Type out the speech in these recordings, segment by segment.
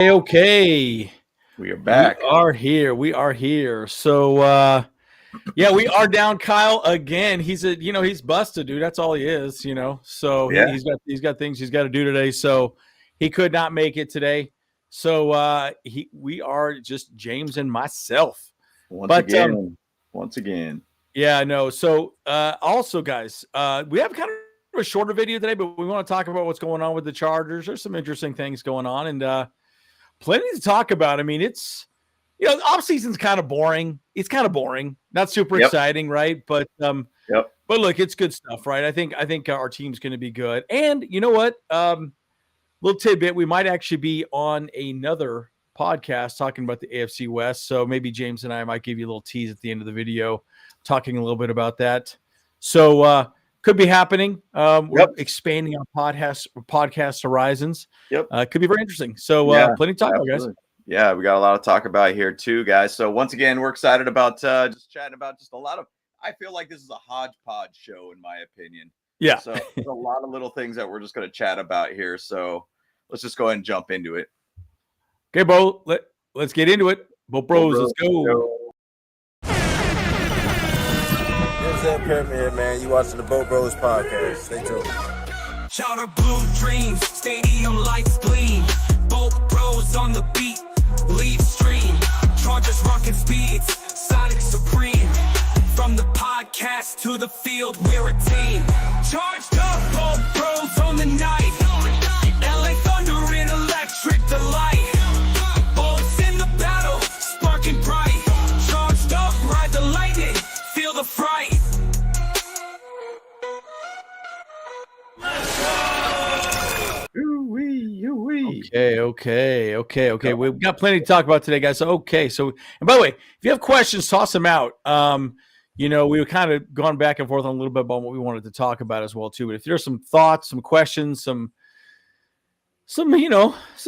Okay. We are back. We are here. We are here. So yeah, we are down Kyle again. He's busted, dude. That's all he is, So Yeah. he's got things he's got to do today. So he could not make it today. So we are just James and myself. Once again. Yeah, no. So also guys, we have kind of a shorter video today, but we want to talk about what's going on with the Chargers. There's some interesting things going on and plenty to talk about. I mean, it's off season's kind of boring. It's kind of boring, not super exciting, right? But but look, it's good stuff, right? I think our team's going to be good. And you know what? Little tidbit: we might actually be on another podcast talking about the AFC West. So maybe James and I might give you a little tease at the end of the video, talking a little bit about that. So could be happening. We're expanding our podcast horizons. Could be very interesting. So plenty to talk about, guys. Yeah, we got a lot to talk about here too, guys. So once again, we're excited about just chatting about just a lot of. I feel like this is a hodgepodge show, in my opinion. Yeah. So there's a lot of little things that we're just going to chat about here. So let's just go ahead and jump into it. Okay, Bo. Let's get into it. Bo Bros, let's go. Pyramid, man. You watching the Bo Bros podcast. Stay tuned. Charter blue dreams, stadium lights gleam. Bo Bros on the beat, lead stream. Chargers rocket speeds, Sonic supreme. From the podcast to the field, we're a team. Charged up, Bo Bros on the night. LA Thunder in electric delight. Bullets in the battle, sparking bright. Charged up, ride the lightning, feel the fright. Okay. We've got plenty to talk about today, guys. So, and by the way, if you have questions, toss them out. We've kind of gone back and forth on a little bit about what we wanted to talk about as well, too. But if there's some thoughts, some questions, some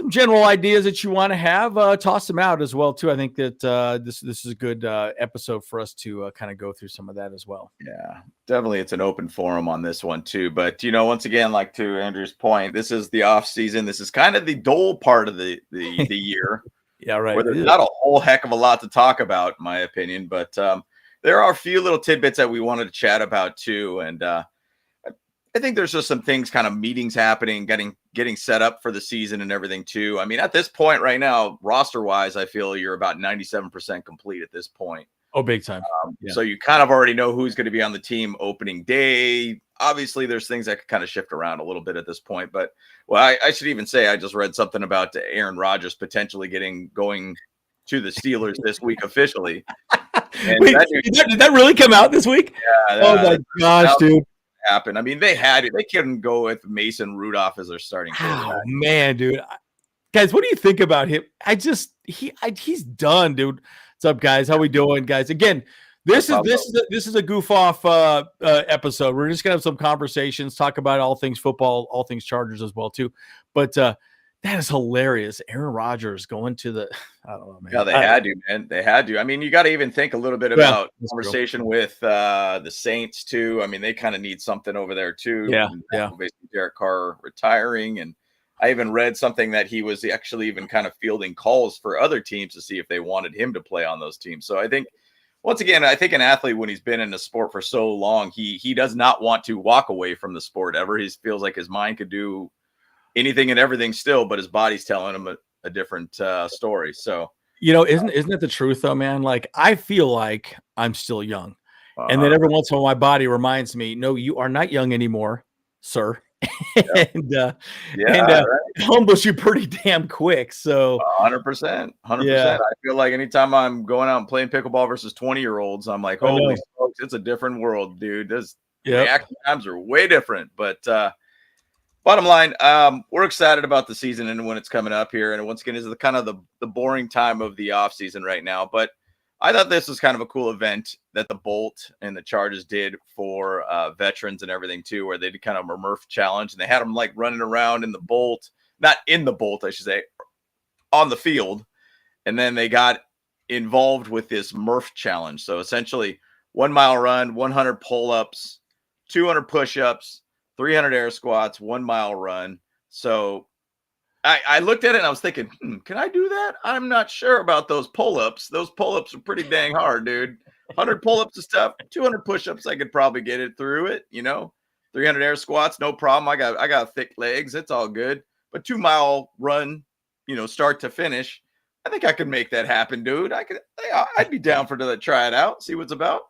general ideas that you want to have, toss them out as well, too. I think that this is a good episode for us to kind of go through some of that as well. Yeah, definitely. It's an open forum on this one, too. But, once again, like to Andrew's point, this is the off season. This is kind of the dull part of the year. Yeah, right. Where there's not a whole heck of a lot to talk about, in my opinion. But there are a few little tidbits that we wanted to chat about, too. And I think there's just some things, kind of meetings happening, getting set up for the season and everything too. I mean, at this point right now, roster wise, I feel you're about 97% complete at this point. Oh, big time. So you kind of already know who's going to be on the team opening day. Obviously, there's things that could kind of shift around a little bit at this point. But I should even say I just read something about Aaron Rodgers potentially going to the Steelers this week officially. And Wait, did that really come out this week? Yeah. Oh my gosh, dude. Happen. I mean, they couldn't go with Mason Rudolph as their starting quarterback. Oh man, dude. Guys, what do you think about him? He's done, dude. What's up, guys? How we doing, guys? Again, this is a goof off episode. We're just gonna have some conversations, talk about all things football, all things Chargers as well, too. But that is hilarious. Aaron Rodgers going to the I don't know, man. Yeah, they had to, man. They had to. I mean, you got to even think a little bit about conversation with the Saints too. I mean, they kind of need something over there too. Yeah. Basically, Derek Carr retiring, and I even read something that he was actually even kind of fielding calls for other teams to see if they wanted him to play on those teams. So I think, once again, I think an athlete, when he's been in the sport for so long, he does not want to walk away from the sport ever. He feels like his mind could do anything and everything still, but his body's telling him a different story. So, isn't it the truth though, man? Like, I feel like I'm still young. And then every once in a while, my body reminds me, no, you are not young anymore, sir. and humbles you pretty damn quick. So 100%. I feel like anytime I'm going out and playing pickleball versus 20-year-olds, I'm like, holy smokes, it's a different world, dude. The reaction times are way different. But bottom line, we're excited about the season and when it's coming up here. And once again, this is kind of the boring time of the off season right now. But I thought this was kind of a cool event that the Bolt and the Chargers did for veterans and everything too, where they did kind of a murf challenge, and they had them like running around in the Bolt, not in the Bolt, I should say, on the field. And then they got involved with this murf challenge. So essentially 1 mile run, 100 pull-ups, 200 push-ups, 300 air squats, 1 mile run. So I looked at it and I was thinking, can I do that? I'm not sure about those pull-ups. Those pull-ups are pretty dang hard, dude. 100 pull-ups is tough. 200 push-ups, I could probably get it through it. 300 air squats, no problem. I got thick legs. It's all good. But 2-mile run, start to finish, I think I could make that happen, dude. I'd be down to try it out, see what's about.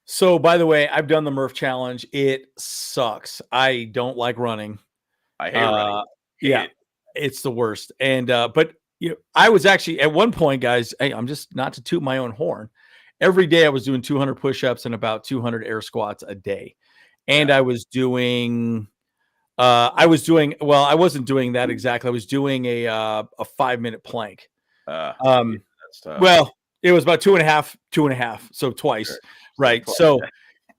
So, by the way, I've done the Murph challenge. It sucks. I don't like running. I hate running. It's the worst. And but I was actually at one point, guys. I'm just not to toot my own horn. Every day I was doing 200 push-ups and about 200 air squats a day, and I was doing. I wasn't doing that exactly. I was doing a 5-minute plank. That's tough. Well, it was about 2.5, so twice, sure. Right? Twice. So,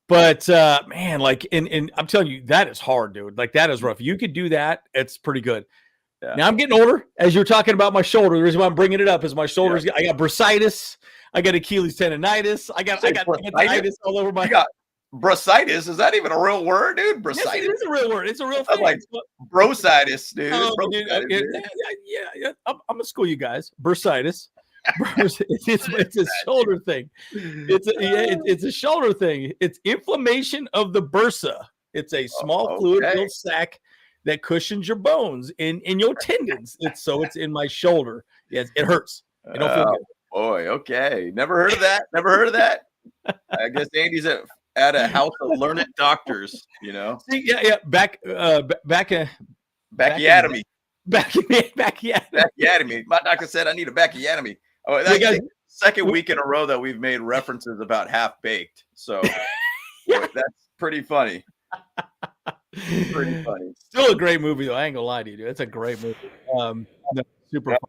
but man, like, and I'm telling you, that is hard, dude. Like, that is rough. You could do that; it's pretty good. Yeah. Now I'm getting older. As you're talking about my shoulder, the reason why I'm bringing it up is my shoulders. Yeah. I got bursitis. I got Achilles tendonitis. I got tendonitis all over my. Bursitis, is that even a real word, dude? Bursitis. Yes, it is a real word. It's a real thing. Like brositis, dude. Yeah. I'm gonna school you guys. Bursitis. It's a shoulder thing. It's a shoulder thing. It's inflammation of the bursa. It's a small fluid-filled sac that cushions your bones in your tendons. It's in my shoulder. Yes, it hurts. I don't feel good. Boy, okay. Never heard of that. I guess Andy's at a house of learned doctors, See, yeah. Bacchiotomy. My doctor said I need a bacchiotomy. Oh, that's the second week in a row that we've made references about Half Baked. So that's pretty funny. Pretty funny. Still a great movie, though. I ain't gonna lie to you, dude. It's a great movie. Super fun.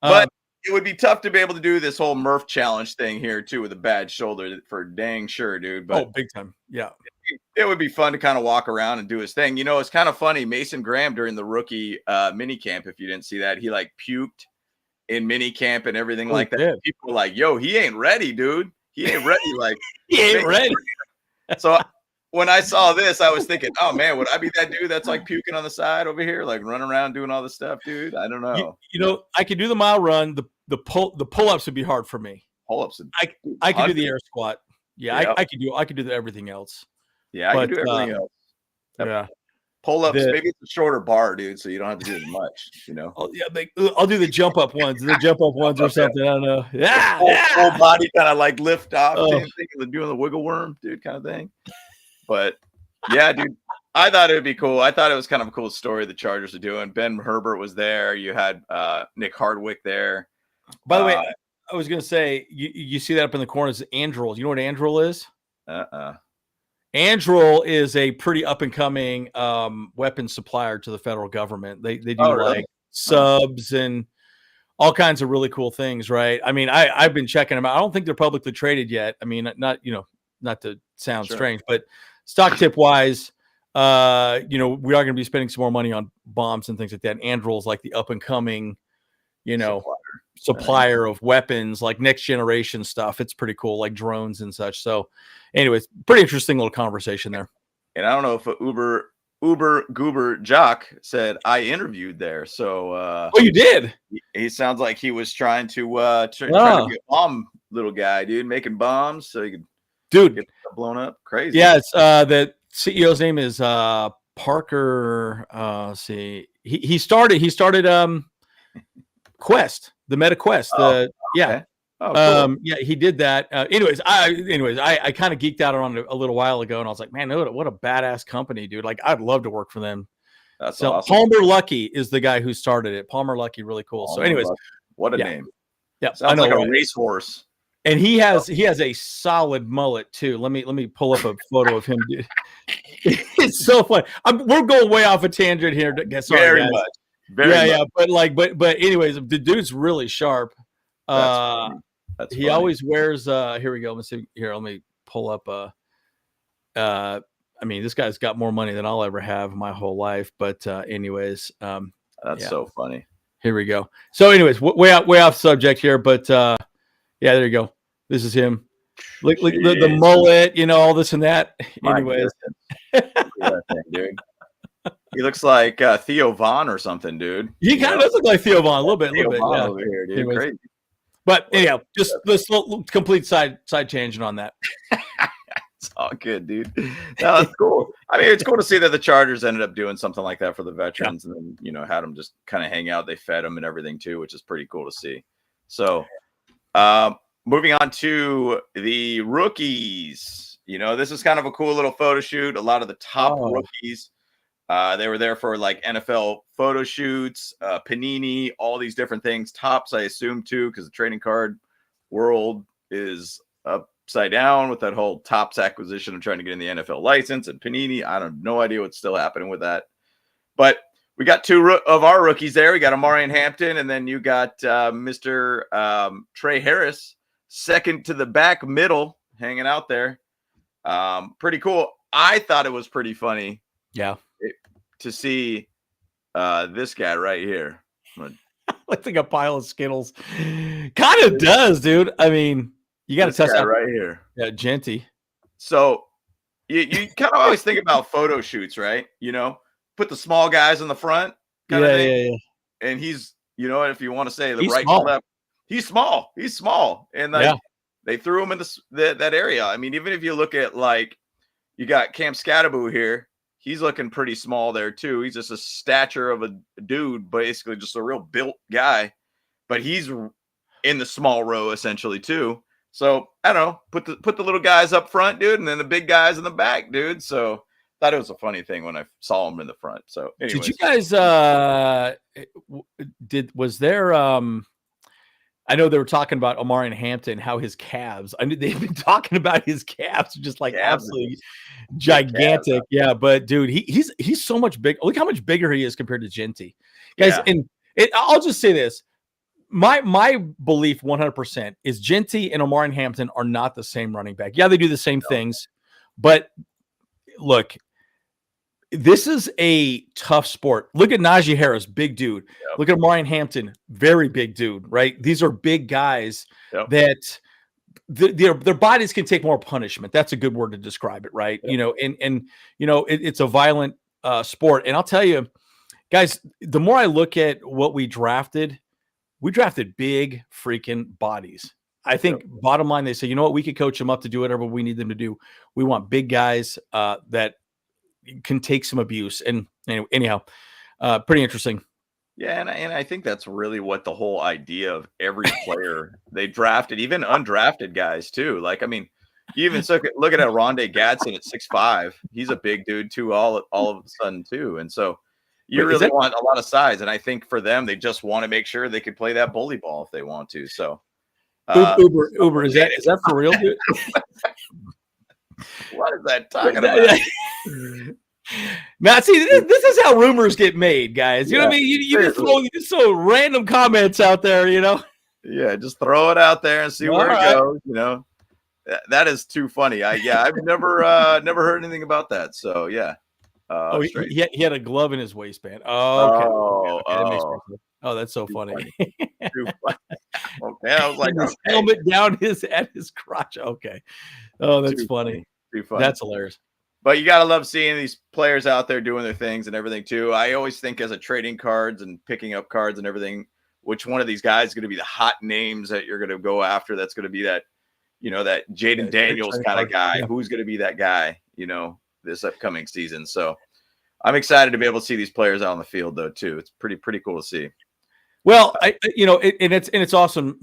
But it would be tough to be able to do this whole Murph challenge thing here too with a bad shoulder for dang sure, dude. But big time. Yeah. It would be fun to kind of walk around and do his thing. It's kind of funny. Mason Graham during the rookie minicamp, if you didn't see that, he like puked in minicamp and everything like that. People were like, yo, he ain't ready, dude. He ain't ready. Like he ain't ready. So when I saw this, I was thinking, oh man, would I be that dude that's like puking on the side over here, like running around doing all this stuff, dude? I don't know. I could do the mile run. The pull-ups would be hard for me. Pull-ups. I could do the air squat. Yeah, yep. I could do everything else. Yeah, I can do everything else. Yeah. Pull-ups, maybe it's a shorter bar, dude, so you don't have to do as much, Oh, yeah, I'll do the jump up ones, or something. I don't know. Yeah, whole body kind of like lift off, doing the wiggle worm, dude, kind of thing. But yeah, dude, I thought it would be cool. I thought it was kind of a cool story the Chargers are doing. Ben Herbert was there. You had Nick Hardwick there. By the way, I was going to say, you see that up in the corner is Androl. You know what Androl is? Androl is a pretty up-and-coming weapons supplier to the federal government. They do like subs and all kinds of really cool things, right? I mean, I've been checking them out. I don't think they're publicly traded yet. I mean, not to sound strange, but stock tip wise, we are going to be spending some more money on bombs and things like that. And Androl's like the up-and-coming, supplier of weapons, like next generation stuff. It's pretty cool, like drones and such. So anyways, pretty interesting little conversation there. And I don't know if Uber Goober Jock said I interviewed there. So you did. He sounds like he was trying to try to get bomb little guy, dude, making bombs so he could get blown up. Crazy. Yeah, it's the CEO's name is Parker. Let's see. He started Quest, the Meta Quest. Yeah. Oh, cool. Yeah, he did that. Anyways, I kind of geeked out on it a little while ago, and I was like, man, what a badass company, dude. Like, I'd love to work for them. That's awesome. Palmer Luckey is the guy who started it. Palmer Luckey, really cool. So anyways, what a name. Yeah. Sounds like a racehorse. And he has a solid mullet too. Let me pull up a photo of him, dude. It's so fun. We're going way off a tangent here. Sorry, very guys. much. Very much. But anyways, the dude's really sharp. That's he funny. Always wears here we go. Let's see here. Let me pull up I mean, this guy's got more money than I'll ever have my whole life. But anyways, that's so funny. Here we go. So anyways, way off subject here, but yeah, there you go. This is him. Like the mullet, all this and that. Anyways. Look at that thing, dude. He looks like Theo Vaughn or something, dude. He kind of does look like Theo Vaughn a little bit. Yeah. Over here, dude. Anyways. Crazy. But anyhow, just this little complete side tangent on that. It's all good, dude. No, that's cool. I mean, it's cool to see that the Chargers ended up doing something like that for the veterans, and then had them just kind of hang out. They fed them and everything too, which is pretty cool to see. So, moving on to the rookies. This is kind of a cool little photo shoot. A lot of the top rookies, they were there for like NFL photo shoots, Panini, all these different things. Tops, I assume too, because the trading card world is upside down with that whole Tops acquisition of trying to get in the NFL license, and Panini. I don't no idea what's still happening with that. But we got two of our rookies there. We got Omarion Hampton, and then you got Mr. Tre Harris, second to the back middle, hanging out there. Pretty cool. I thought it was pretty funny. Yeah. To see this guy right here. Looks like a pile of Skittles. Kind of does, dude. I mean, you got to test out right here. Yeah, Genty. So you kind of always think about photo shoots, right? Put the small guys in the front. Yeah. And he's, if you want to say he's right small. to left, he's small. And they threw him in that area. I mean, even if you look at like, you got Cam Scattaboo here. He's looking pretty small there too. He's just a stature of a dude, basically just a real built guy, but he's in the small row essentially too. So I don't know, put the little guys up front, dude, and then the big guys in the back, dude. So thought it was a funny thing when I saw him in the front. So anyways. Did you guys was there I know they were talking about Omarion Hampton, how his calves. I mean, they've been talking about his calves, just like absolutely gigantic. Yeah, but dude, he's so much big. Look how much bigger he is compared to Genty, guys. And I'll just say this: my belief, 100%, is Genty and Omarion Hampton are not the same running back. Yeah, they do the same things, but look. This is a tough sport. Look at Najee Harris, big dude. Yep. Look at Omarion Hampton, very big dude, right? These are big guys that their bodies can take more punishment. That's a good word to describe it, right? Yep. It's a violent sport. And I'll tell you, guys, the more I look at what we drafted big freaking bodies. I think bottom line, they say, you know what, we could coach them up to do whatever we need them to do. We want big guys that can take some abuse. And anyhow, pretty interesting. Yeah, and I think that's really what the whole idea of every player they drafted, even undrafted guys too. Like, I mean, you even look at Rondé Gadsden at 6'5". He's a big dude too, all of a sudden too. And so you really want a lot of size. And I think for them, they just want to make sure they could play that bully ball if they want to. So Uber, is that for real, dude? What is that talking about? Now, see, this is how rumors get made, guys. You know what I mean? You just throw random comments out there, Yeah, just throw it out there and see where it goes. That is too funny. I've never heard anything about that. So yeah. He had a glove in his waistband. Oh, okay. Oh, that's so funny. Too funny. Okay, I was like, his helmet down at his crotch. Okay. Oh, that's funny. Too funny. That's hilarious. But you gotta love seeing these players out there doing their things and everything too. I always think as a trading cards and picking up cards and everything, which one of these guys is going to be the hot names that you're going to go after? That's going to be that, that Jaden Daniels kind of guy. Yeah. Who's going to be that guy, this upcoming season? So I'm excited to be able to see these players out on the field though too. It's pretty cool to see. Well, it's awesome,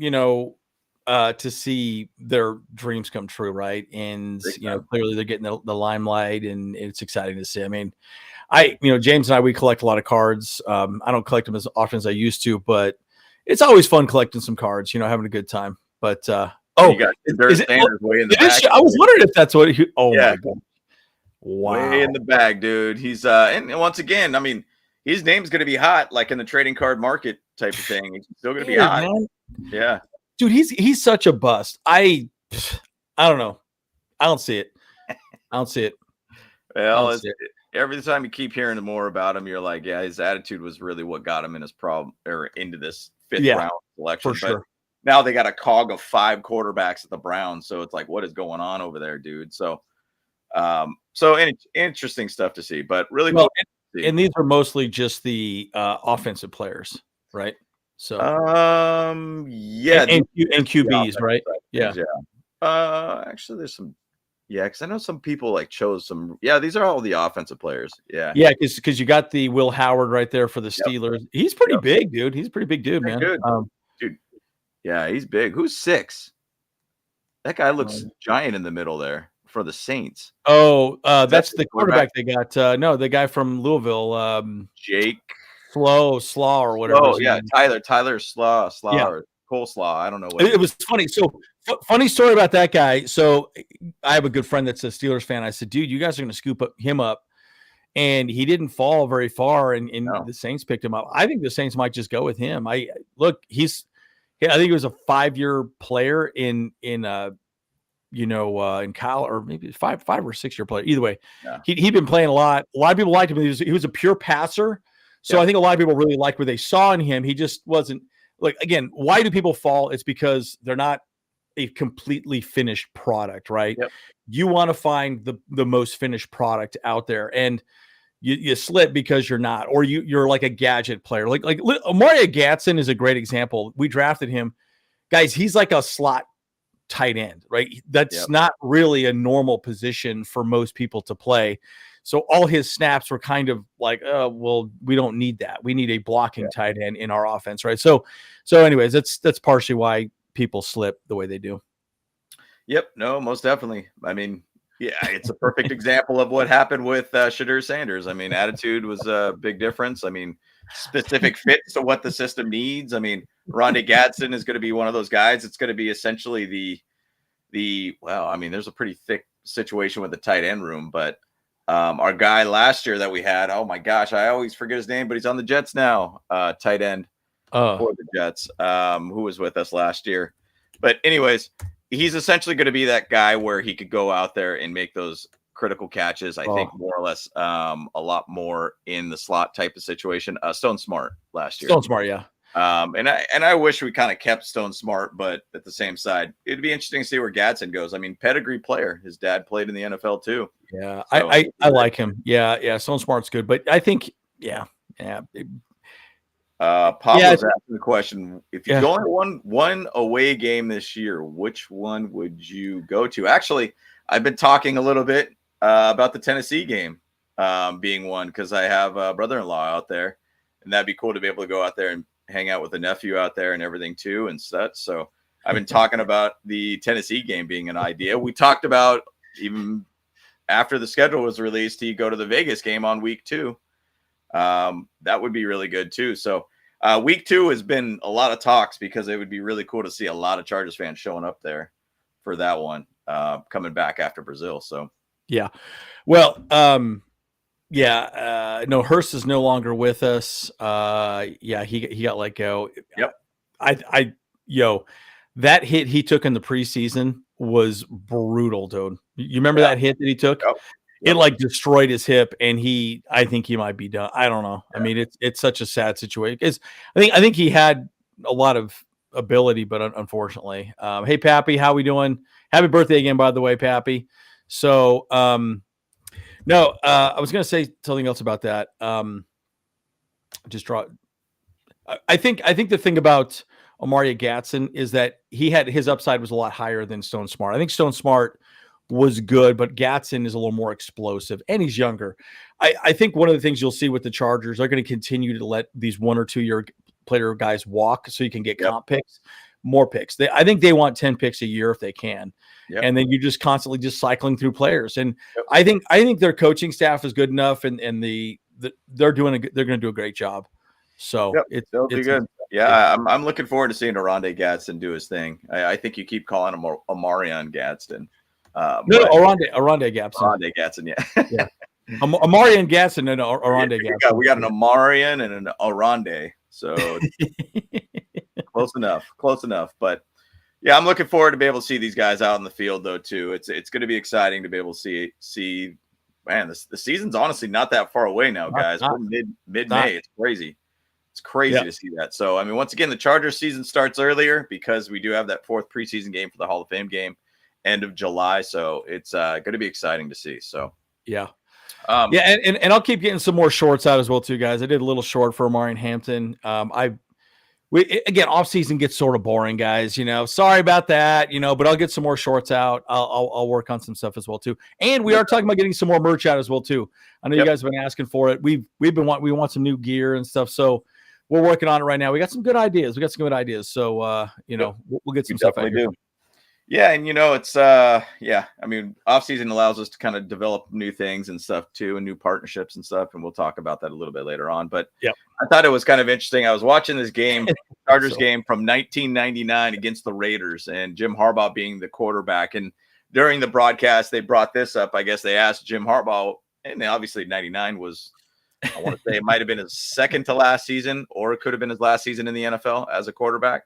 to see their dreams come true, right? And clearly they're getting the limelight, and it's exciting to see. I mean, James and I, we collect a lot of cards. I don't collect them as often as I used to, but it's always fun collecting some cards. Having a good time. But you got way in the back. I was wondering if that's what. My God! Wow, way in the bag, dude. He's and once again, I mean, his name's going to be hot, like in the trading card market type of thing. He's still going to be hot. Man. Yeah. Dude, he's such a bust. I don't know. I don't see it. Well, every time you keep hearing more about him, you're like, yeah, his attitude was really what got him in his problem or into this fifth round selection. For sure. But now they got a cog of 5 quarterbacks at the Browns, so it's like, what is going on over there, dude? So, interesting stuff to see, but really cool. these are mostly just the offensive players, right? So yeah, and QBs, right? Yeah. Actually, there's some. Yeah, because I know some people like chose some. Yeah, these are all the offensive players. Yeah, because you got the Will Howard right there for the Steelers. He's pretty big, dude. He's a pretty big dude, man. Good. Dude, yeah, he's big. Who's 6? That guy looks giant in the middle there for the Saints. Oh, that's the quarterback they got. No, the guy from Louisville, Jake Slaw or whatever. Oh yeah, Tyler Slaw or Coleslaw. I don't know what it was funny. So funny story about that guy. So I have a good friend that's a Steelers fan. I said, dude, you guys are going to scoop him up. And he didn't fall very far, and the Saints picked him up. I think the Saints might just go with him. I think he was a 5-year player in Kyle, or maybe 5 or 6 year player. Either way, he'd been playing a lot. A lot of people liked him. He was a pure passer. So I think a lot of people really liked what they saw in him. He just wasn't again, why do people fall? It's because they're not a completely finished product, right? Yep. You want to find the most finished product out there, and you slip because you're not, or you're like a gadget player. Like Omarion Hampton is a great example. We drafted him, guys. He's like a slot tight end, right? That's not really a normal position for most people to play. So all his snaps were kind of like, well, we don't need that. We need a blocking tight end in our offense, right? So anyways, that's partially why people slip the way they do. Yep. No, most definitely. I mean, yeah, it's a perfect example of what happened with Shadur Sanders. I mean, attitude was a big difference. I mean, specific fits to what the system needs. I mean, Rondé Gadsden is going to be one of those guys. It's going to be essentially there's a pretty thick situation with the tight end room, but our guy last year that we had, oh my gosh, I always forget his name, but he's on the Jets now, tight end for the Jets, who was with us last year. But anyways, he's essentially going to be that guy where he could go out there and make those critical catches. I think more or less a lot more in the slot type of situation. Stone Smart last year. Stone Smart, yeah. And I wish we kind of kept Stone Smart, but at the same side, it'd be interesting to see where Gadsden goes. I mean, pedigree player. His dad played in the NFL too. Yeah, so, I like him. Yeah. Stone Smart's good, but I think Pablo's asking the question: if you only won one away game this year, which one would you go to? Actually, I've been talking a little bit about the Tennessee game being one because I have a brother-in-law out there, and that'd be cool to be able to go out there and hang out with a nephew out there and everything too and such. So I've been talking about the Tennessee game being an idea. We talked about even after the schedule was released, he'd go to the Vegas game on week 2. That would be really good too. So week 2 has been a lot of talks because it would be really cool to see a lot of Chargers fans showing up there for that one, coming back after Brazil. So, yeah. Well, no, Hurst is no longer with us. He got let go. Yep. That hit he took in the preseason was brutal, dude. You remember that hit that he took? Yep. It like destroyed his hip, and I think he might be done. I don't know. Yeah. I mean, it's such a sad situation. I think he had a lot of ability, but unfortunately, hey Pappy, how we doing? Happy birthday again, by the way, Pappy. So, no, I was going to say something else about that. I think the thing about Omarion Hampton is that his upside was a lot higher than Stone Smart. I think Stone Smart was good, but Hampton is a little more explosive, and he's younger. I think one of the things you'll see with the Chargers, they're going to continue to let these 1 or 2 year player guys walk so you can get comp picks, more picks. I think they want 10 picks a year if they can. Yep. And then you're just constantly just cycling through players. And I think their coaching staff is good enough, and they're going to do a great job. So it'll be good. Yeah, I'm looking forward to seeing Rondé Gadsden do his thing. I think you keep calling him Omarion Gadsden. Rondé Gadsden. Rondé Gadsden, yeah. Omarion Gadsden and Rondé Gadsden. We got an Omarion and an Rondé. So close enough. But yeah, I'm looking forward to be able to see these guys out in the field though too. It's going to be exciting to be able to see. Man, the season's honestly not that far away now, guys. We're mid-May. It's crazy. It's crazy to see that. So I mean, once again, the Chargers season starts earlier because we do have that 4th preseason game for the Hall of Fame game, end of July. So it's going to be exciting to see. So yeah. Yeah, and I'll keep getting some more shorts out as well too, guys. I did a little short for Omarion Hampton. Again, off season gets sort of boring, guys. Sorry about that. But I'll get some more shorts out. I'll work on some stuff as well too. And we are talking about getting some more merch out as well too. I know you guys have been asking for it. We want some new gear and stuff. So we're working on it right now. We got some good ideas. So we'll get some stuff out here. Yeah, and it's I mean, off season allows us to kind of develop new things and stuff too, and new partnerships and stuff, and we'll talk about that a little bit later on. But I thought it was kind of interesting. I was watching this game, Chargers game from 1999 against the Raiders, and Jim Harbaugh being the quarterback. And during the broadcast, they brought this up. I guess they asked Jim Harbaugh, and obviously 99 was, I want to say it might have been his second to last season, or it could have been his last season in the NFL as a quarterback.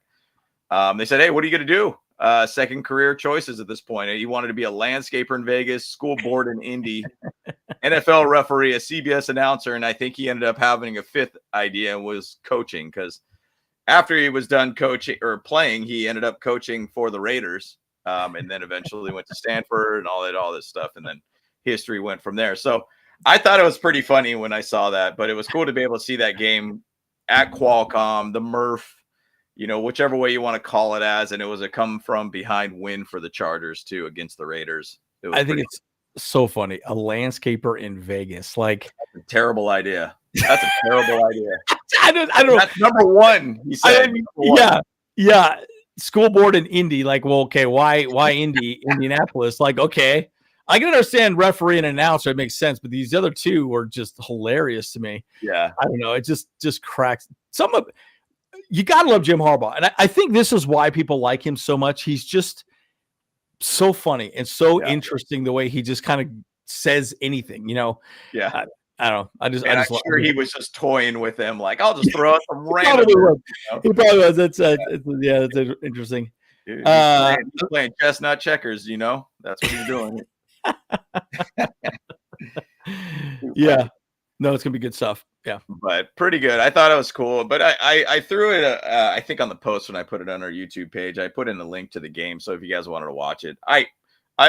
They said, "Hey, what are you going to do?" Second career choices at this point. He wanted to be a landscaper in Vegas, school board in Indy, NFL referee, a CBS announcer, and I think he ended up having a fifth idea and was coaching, because after he was done coaching or playing, he ended up coaching for the Raiders, and then eventually went to Stanford and all this stuff, and then history went from there. So I thought it was pretty funny when I saw that, but it was cool to be able to see that game at Qualcomm, the murf, whichever way you want to call it as, and it was a come from behind win for the Chargers too against the Raiders. I think it's so funny. A landscaper in Vegas, like, that's a terrible idea. That's a terrible idea. I don't know. That's number one. He said. Yeah. School board in Indy. Like, well, okay, why Indianapolis? Like, okay, I can understand referee and announcer. It makes sense, but these other two were just hilarious to me. Yeah, I don't know. It just cracks some of. You got to love Jim Harbaugh. And I think this is why people like him so much. He's just so funny and so interesting the way he just kind of says anything, Yeah. I don't know. I'm sure he was just toying with them. Like, I'll just throw out some random. He probably was. That's interesting. Dude, he's playing chestnut checkers, That's what he's doing. Yeah. No, it's going to be good stuff. Yeah, but pretty good. I thought it was cool, but I threw it. I think on the post when I put it on our YouTube page, I put in a link to the game. So if you guys wanted to watch it, I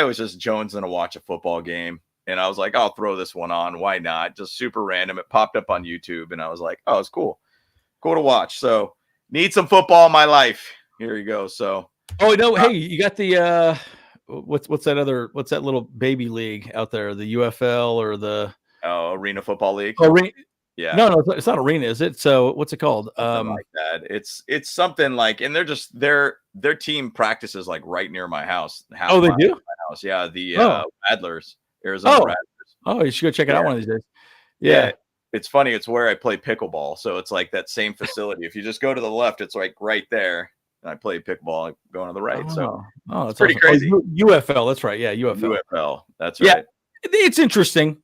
was just jonesing to watch a football game, and I was like, I'll throw this one on. Why not? Just super random. It popped up on YouTube, and I was like, oh, it's cool to watch. So need some football in my life. Here you go. So hey, you got the what's that little baby league out there? The UFL or the Arena Football League? Yeah. No, it's not arena, is it? So what's it called? Like that. It's something like, and they're just their team practices like right near my house. Oh, they do? My house. Yeah, the Radlers, Arizona Radlers. Oh, you should go check it out one of these days. Yeah. It's funny. It's where I play pickleball, so it's like that same facility. If you just go to the left, it's like right there. And I play pickleball going to the right. So it's pretty crazy. UFL, that's right. Yeah, UFL. That's right. Yeah, it's interesting.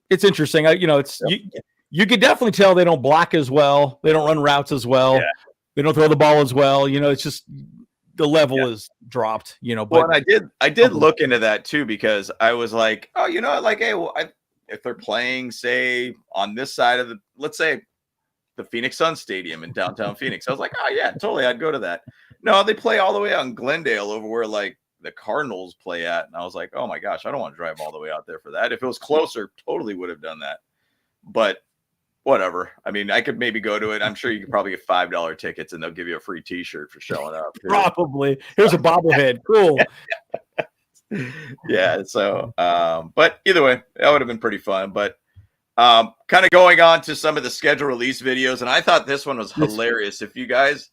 You could definitely tell they don't block as well. They don't run routes as well. Yeah. They don't throw the ball as well. It's just the level is dropped. But and I did look into that too, because I was like, oh, hey, if they're playing, say, on this side of let's say the Phoenix Suns Stadium in downtown Phoenix, I was like, oh yeah, totally, I'd go to that. No, they play all the way out in Glendale, over where like the Cardinals play at, and I was like, oh my gosh, I don't want to drive all the way out there for that. If it was closer, totally would have done that. But whatever. I mean, I could maybe go to it. I'm sure you could probably get $5 tickets, and they'll give you a free T-shirt for showing up. Probably. Here's a bobblehead. Cool. Yeah. So, but either way, that would have been pretty fun. But kind of going on to some of the schedule release videos, and I thought this one was hilarious. If you guys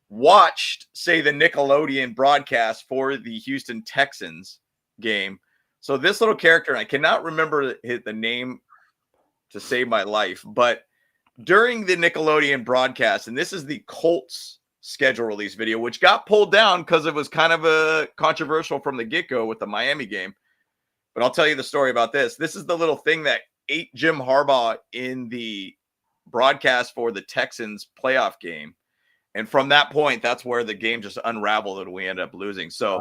watched, say, the Nickelodeon broadcast for the Houston Texans game, so this little character, and I cannot remember the name to save my life, but during the Nickelodeon broadcast, and this is the Colts schedule release video, which got pulled down because it was kind of a controversial from the get-go with the Miami game. But I'll tell you the story about this. This is the little thing that ate Jim Harbaugh in the broadcast for the Texans playoff game. And from that point, that's where the game just unraveled and we ended up losing. So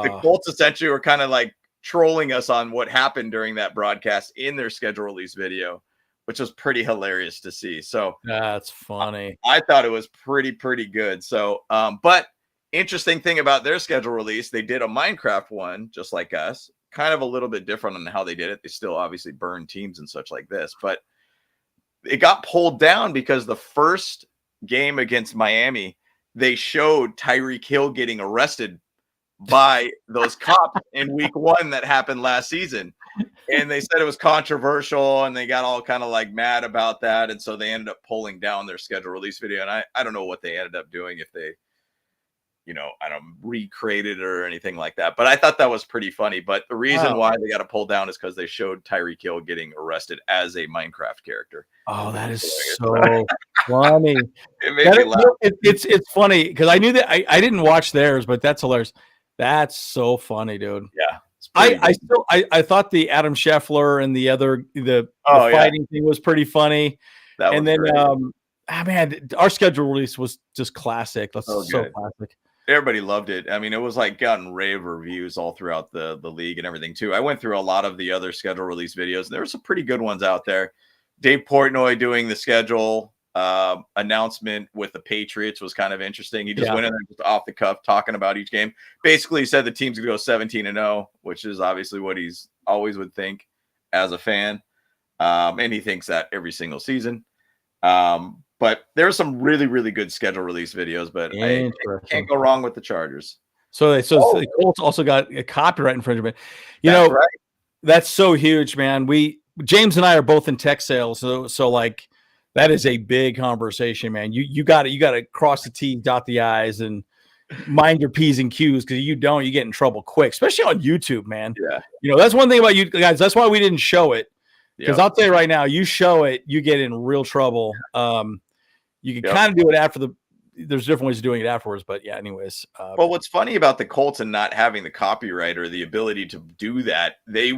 the Colts essentially were kind of like trolling us on what happened during that broadcast in their schedule release video, which was pretty hilarious to see. So that's funny. I thought it was pretty good. So, but interesting thing about their schedule release, they did a Minecraft one just like us, kind of a little bit different on how they did it. They still obviously burn teams and such like this, but it got pulled down because the first game against Miami, they showed Tyreek Hill getting arrested by those cops in week 1 that happened last season. And they said it was controversial and they got all kind of like mad about that. And so they ended up pulling down their schedule release video. And I don't know what they ended up doing, if they, I don't recreated it or anything like that. But I thought that was pretty funny. But the reason why they got to pull down is because they showed Tyreek Hill getting arrested as a Minecraft character. Oh, that is so funny. It made me laugh. It's funny because I knew that I didn't watch theirs, but that's hilarious. That's so funny, dude. Yeah. I thought the Adam Scheffler and the fighting thing was pretty funny. And then man, our schedule release was just classic. That's so classic. Everybody loved it. I mean, it was like gotten rave reviews all throughout the league and everything too. I went through a lot of the other schedule release videos. There were some pretty good ones out there. Dave Portnoy doing the schedule announcement with the Patriots was kind of interesting. He just went in there just off the cuff talking about each game. Basically, he said the team's going to go 17-0, which is obviously what he's always would think as a fan. And he thinks that every single season. But there's some really, really good schedule release videos, but I can't go wrong with the Chargers. So the Colts also got a copyright infringement. That's so huge, man. James and I are both in tech sales, so like that is a big conversation, man. You got to cross the T, dot the I's, and mind your P's and Q's, because you get in trouble quick, especially on YouTube, man. Yeah, that's one thing about you guys. That's why we didn't show it, because I'll tell you right now, you show it, you get in real trouble. You can kind of do it there's different ways of doing it afterwards, but yeah, anyways. Well, what's funny about the Colts and not having the copyright or the ability to do that, you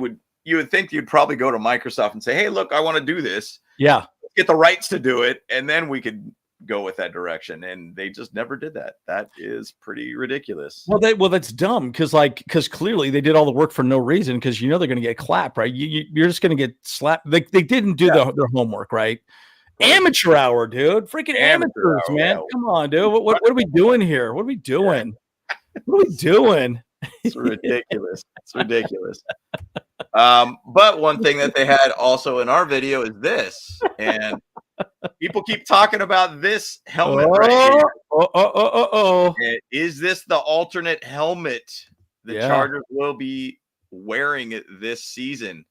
would think you'd probably go to Microsoft and say, hey, look, I want to do this. Yeah. Get the rights to do it. And then we could go with that direction. And they just never did that. That is pretty ridiculous. Well, that's dumb. Cause clearly they did all the work for no reason. Cause they're going to get clapped, right? You're just going to get slapped. They didn't do their homework, right? Amateur hour, dude. Freaking amateurs, man. Yeah. Come on, dude. What are we doing here? What are we doing? What are we doing? It's ridiculous. It's ridiculous. But one thing that they had also in our video is this, and people keep talking about this helmet right here. Is this the alternate helmet the Chargers will be wearing it this season?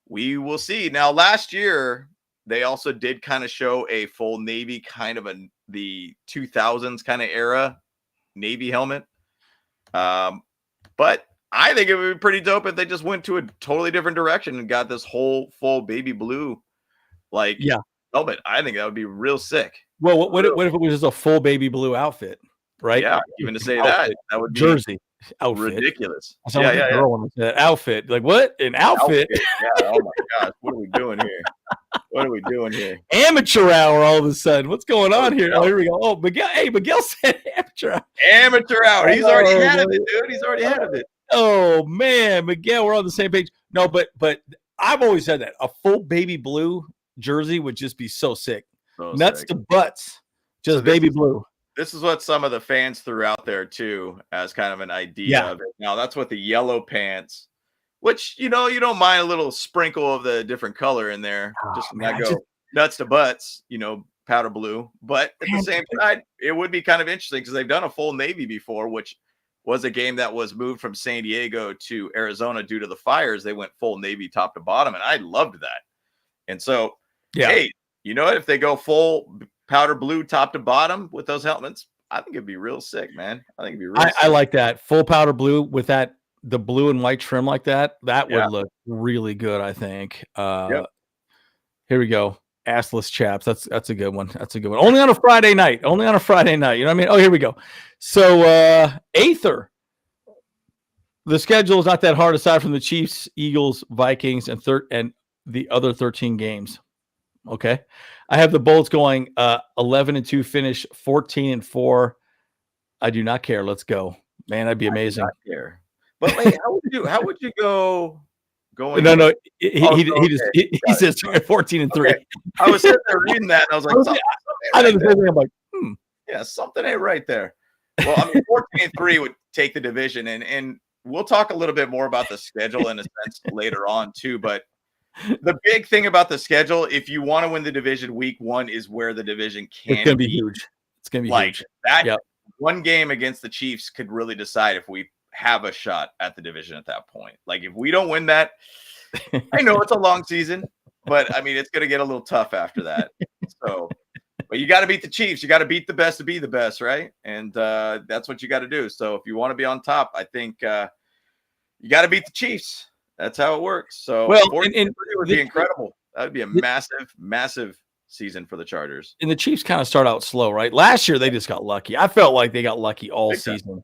We will see. Now, last year, they also did kind of show a full Navy kind of the 2000s kind of era Navy helmet. But I think it would be pretty dope if they just went to a totally different direction and got this whole full baby blue helmet. I think that would be real sick. Well, what if it was just a full baby blue outfit, right? Yeah, even to say that would be jersey outfit. Ridiculous. That outfit. Like what? An outfit? Yeah. Oh my gosh. What are we doing here? What are we doing here? Amateur hour all of a sudden. What's going on here? Oh, here we go. Oh, Miguel. Hey, Miguel said amateur hour. Amateur hour. He's already ahead of it, dude. He's already ahead of it. Oh man, Miguel, we're on the same page. No, but I've always said that a full baby blue jersey would just be so sick. Nuts to butts. Just baby blue. This is what some of the fans threw out there too, as kind of an idea of it. Now that's what the yellow pants, which you don't mind a little sprinkle of the different color in there, just not go nuts to butts, powder blue. But at the same time, it would be kind of interesting because they've done a full Navy before, which was a game that was moved from San Diego to Arizona due to the fires. They went full Navy top to bottom, and I loved that. And so, hey, you know what? If they go full powder blue top to bottom with those helmets, I think it'd be real sick, man. I think it'd be real sick. I like that. Full powder blue with the blue and white trim like that. That would look really good, I think. Here we go. Assless chaps. That's a good one. That's a good one. Only on a Friday night. You know what I mean? Oh, here we go. So Aether. The schedule is not that hard aside from the Chiefs, Eagles, Vikings, and the other 13 games. Okay. I have the Bolts going 11-2 finish, 14-4. I do not care. Let's go. Man, that'd be amazing. I do not care. But wait, how would you go going? No. He says 14-3. Okay. I was sitting there reading that and I was like, I'm like, yeah, something ain't right there. Well, I mean, 14-3 would take the division, and we'll talk a little bit more about the schedule in a sense later on too. But the big thing about the schedule, if you want to win the division, week 1 is where the division can. It's going to be huge. It's going to be like huge. That one game against the Chiefs could really decide if we have a shot at the division at that point. Like if we don't win that, I know it's a long season, but I mean, it's going to get a little tough after that. So, but you got to beat the Chiefs. You got to beat the best to be the best, right? And that's what you got to do. So if you want to be on top, I think you got to beat the Chiefs. That's how it works. So well, it would be incredible. That would be a massive, massive season for the Chargers. And the Chiefs kind of start out slow, right? Last year, they just got lucky. I felt like they got lucky all season.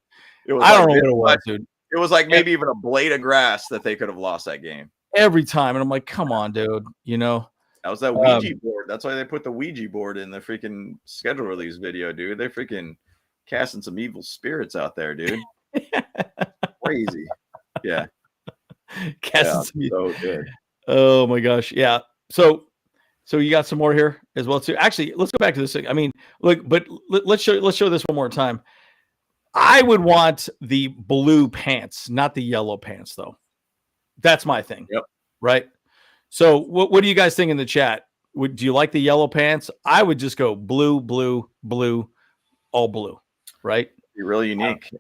I don't know what it was, dude. It was like maybe even a blade of grass that they could have lost that game. Every time. And I'm like, come on, dude. You know? That was that Ouija board. That's why they put the Ouija board in the freaking schedule release video, dude. They're freaking casting some evil spirits out there, dude. Crazy. Yeah. Casting so good. Oh my gosh. Yeah. So you got some more here as well too. Actually, let's go back to this. I mean, look, but let's show this one more time. I would want the blue pants, not the yellow pants, though. That's my thing. Yep. Right. So what do you guys think in the chat? Do you like the yellow pants? I would just go blue, blue, blue, all blue. Right. Be really unique.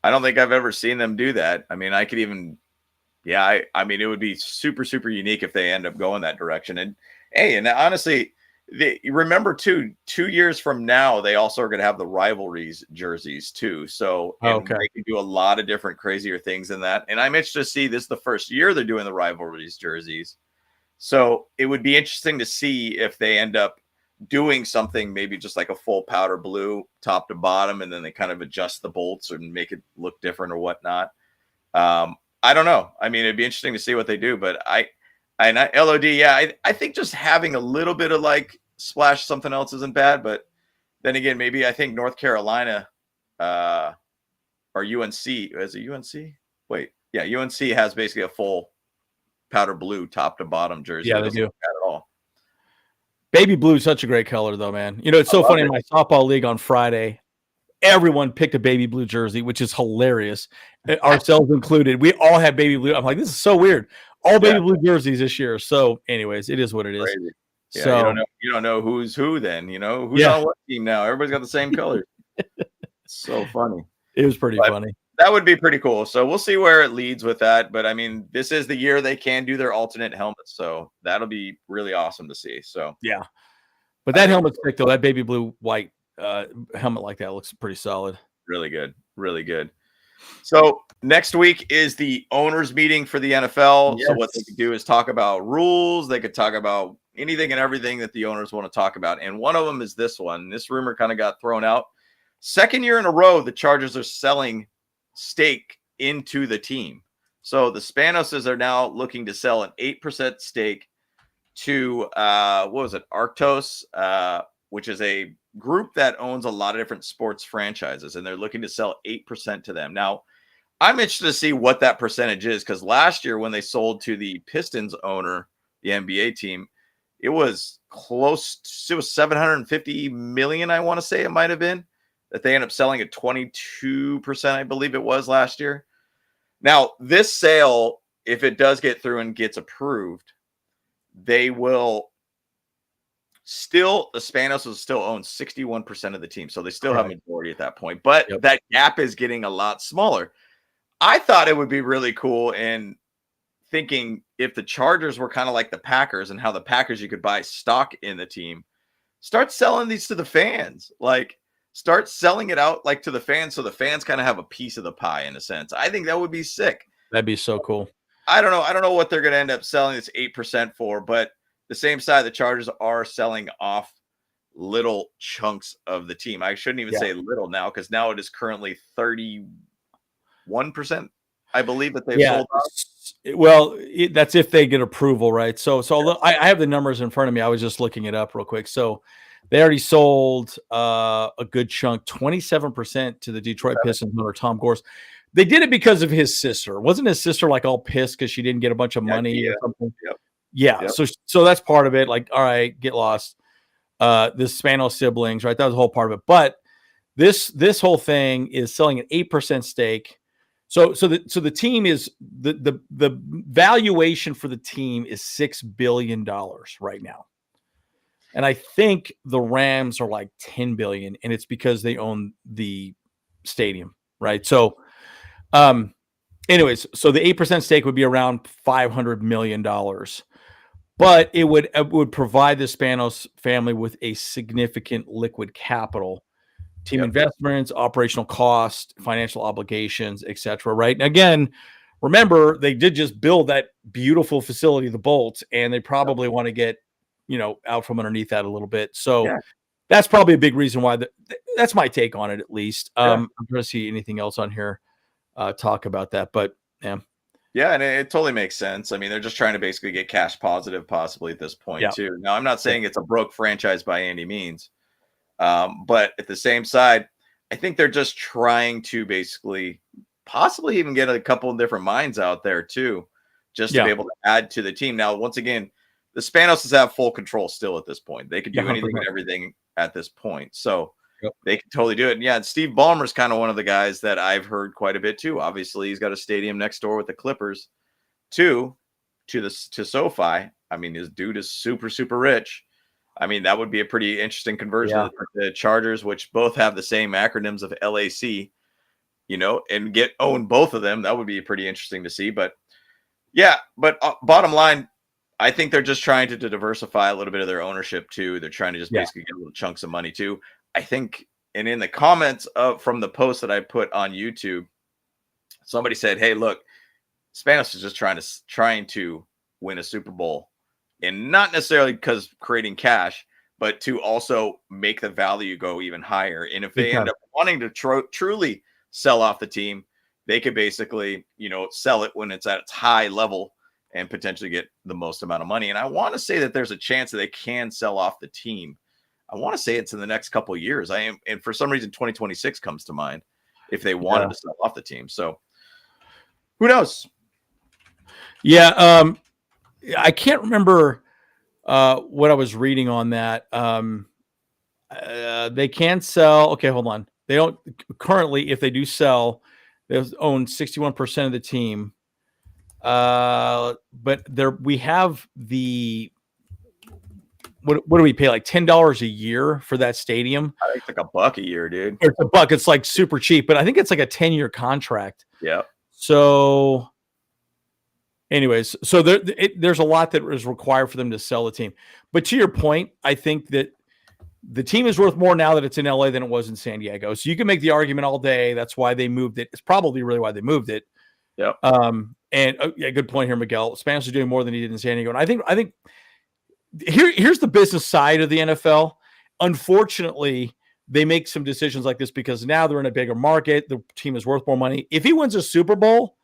I don't think I've ever seen them do that. I mean, I could even. Yeah, I mean, it would be super, super unique if they end up going that direction. And hey, and honestly, remember too, 2 years from now, they also are going to have the rivalries jerseys too. So they can do a lot of different crazier things in that. And I'm interested to see, this is the first year they're doing the rivalries jerseys. So it would be interesting to see if they end up doing something, maybe just like a full powder blue top to bottom, and then they kind of adjust the bolts and make it look different or whatnot. I don't know. I mean, it'd be interesting to see what they do, but LOD, yeah, I think just having a little bit of like splash something else isn't bad. But then again, maybe I think North Carolina or UNC, is it UNC? Wait, yeah, UNC has basically a full powder blue top to bottom jersey. Yeah, they do. At all. Baby blue is such a great color, though, man. You know, it's so funny. In my softball league on Friday, everyone picked a baby blue jersey, which is hilarious. Ourselves included. We all had baby blue. I'm like, this is so weird. All baby blue jerseys this year. So, anyways, it is what it is. Crazy. Yeah, so you don't know who's who then. You know who's on what team now. Everybody's got the same colors. So funny. It was pretty funny. That would be pretty cool. So we'll see where it leads with that. But I mean, this is the year they can do their alternate helmets. So that'll be really awesome to see. So yeah. But that helmet's thick though. That baby blue white helmet like that looks pretty solid. Really good. Really good. So next week is the owners meeting for the NFL. Yes. So what they could do is talk about rules. They could talk about anything and everything that the owners want to talk about. And one of them is this one. This rumor kind of got thrown out. Second year in a row, the Chargers are selling stake into the team. So the Spanoses are now looking to sell an 8% stake to Arctos, which is a group that owns a lot of different sports franchises, and they're looking to sell 8% to them. Now, I'm interested to see what that percentage is, because last year when they sold to the Pistons owner, the NBA team, it was close. It was 750 million, I want to say it might have been, that they ended up selling at 22%, I believe it was last year. Now, this sale, if it does get through and gets approved, they will still, the Spanos will still own 61% of the team. So they still have majority at that point, but that gap is getting a lot smaller. I thought it would be really cool, and thinking if the Chargers were kind of like the Packers, and how the Packers, you could buy stock in the team, start selling these to the fans, like start selling it out like to the fans, so the fans kind of have a piece of the pie in a sense. I think that would be sick. That'd be so cool. I don't know what they're going to end up selling this 8% for, but the same side, the Chargers are selling off little chunks of the team. I shouldn't even say little now, because now it is currently 31%, I believe, that they've sold off. Well, that's if they get approval, right? So I have the numbers in front of me. I was just looking it up real quick. So they already sold a good chunk, 27% to the Detroit Pistons owner, Tom Gores. They did it because of his sister. Wasn't his sister like all pissed because she didn't get a bunch of money or something? Yeah. So that's part of it. Like, all right, get lost. The Spanos siblings, right? That was the whole part of it. But this whole thing is selling an 8% stake So the team is the valuation for the team is $6 billion right now. And I think the Rams are like 10 billion, and it's because they own the stadium, right? So anyways, so the 8% stake would be around $500 million. But it would provide the Spanos family with a significant liquid capital, team investments, operational costs, financial obligations, etc. Right? And again, remember, they did just build that beautiful facility, the Bolt, and they probably want to get, out from underneath that a little bit. So that's probably a big reason why. That's my take on it, at least. I'm trying to see anything else on here talk about that, but yeah. Yeah, and it totally makes sense. I mean, they're just trying to basically get cash positive possibly at this point too. Now, I'm not saying it's a broke franchise by any means. But at the same side, I think they're just trying to basically possibly even get a couple of different minds out there too, just to be able to add to the team. Now, once again, the Spanoses have full control still at this point. They could do anything and everything at this point. So they can totally do it. And yeah, and Steve Ballmer's kind of one of the guys that I've heard quite a bit too. Obviously, he's got a stadium next door with the Clippers to SoFi. I mean, his dude is super, super rich. I mean, that would be a pretty interesting conversion for the Chargers, which both have the same acronyms of LAC, and own both of them. That would be pretty interesting to see. But bottom line, I think they're just trying to diversify a little bit of their ownership too. They're trying to just basically get little chunks of money too. I think, and in the comments from the post that I put on YouTube, somebody said, "Hey, look, Spanos is just trying to win a Super Bowl, and not necessarily because creating cash, but to also make the value go even higher. And if they end up wanting to truly sell off the team, they could basically, sell it when it's at its high level and potentially get the most amount of money. And I want to say that there's a chance that they can sell off the team. I want to say it's in the next couple of years. And for some reason, 2026 comes to mind if they wanted to sell off the team. So who knows? Yeah. I can't remember what I was reading on that. They can sell. Okay, hold on. They don't currently, if they do sell, they own 61% of the team. But we have the, what do we pay? Like $10 a year for that stadium? I think it's like $1 a year, dude. It's $1. It's like super cheap, but I think it's like a 10-year contract. Yeah. So anyways, so there's a lot that is required for them to sell the team. But to your point, I think that the team is worth more now that it's in LA than it was in San Diego. So you can make the argument all day. That's why they moved it. It's probably really why they moved it. Yeah. Good point here, Miguel. Spanos is doing more than he did in San Diego. And I think here's the business side of the NFL. Unfortunately, they make some decisions like this because now they're in a bigger market. The team is worth more money. If he wins a Super Bowl,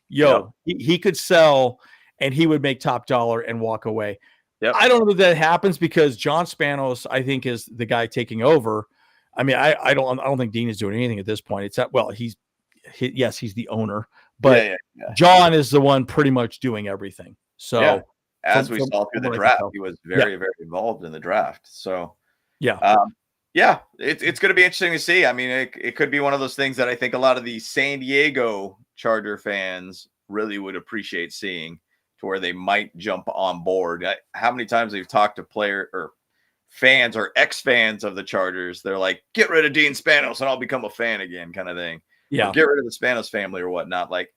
he could sell and he would make top dollar and walk away. Yep. I don't know that happens because John Spanos, I think, is the guy taking over. I mean, I don't think Dean is doing anything at this point. It's that, well, he's the owner, but John is the one pretty much doing everything. So as we saw through the draft, he was very, very involved in the draft. So it's going to be interesting to see. I mean, it could be one of those things that I think a lot of the San Diego Charger fans really would appreciate seeing, to where they might jump on board. How many times we've talked to player or fans or ex-fans of the Chargers, they're like, get rid of Dean Spanos and I'll become a fan again, kind of thing. Yeah. Or get rid of the Spanos family or whatnot. Like,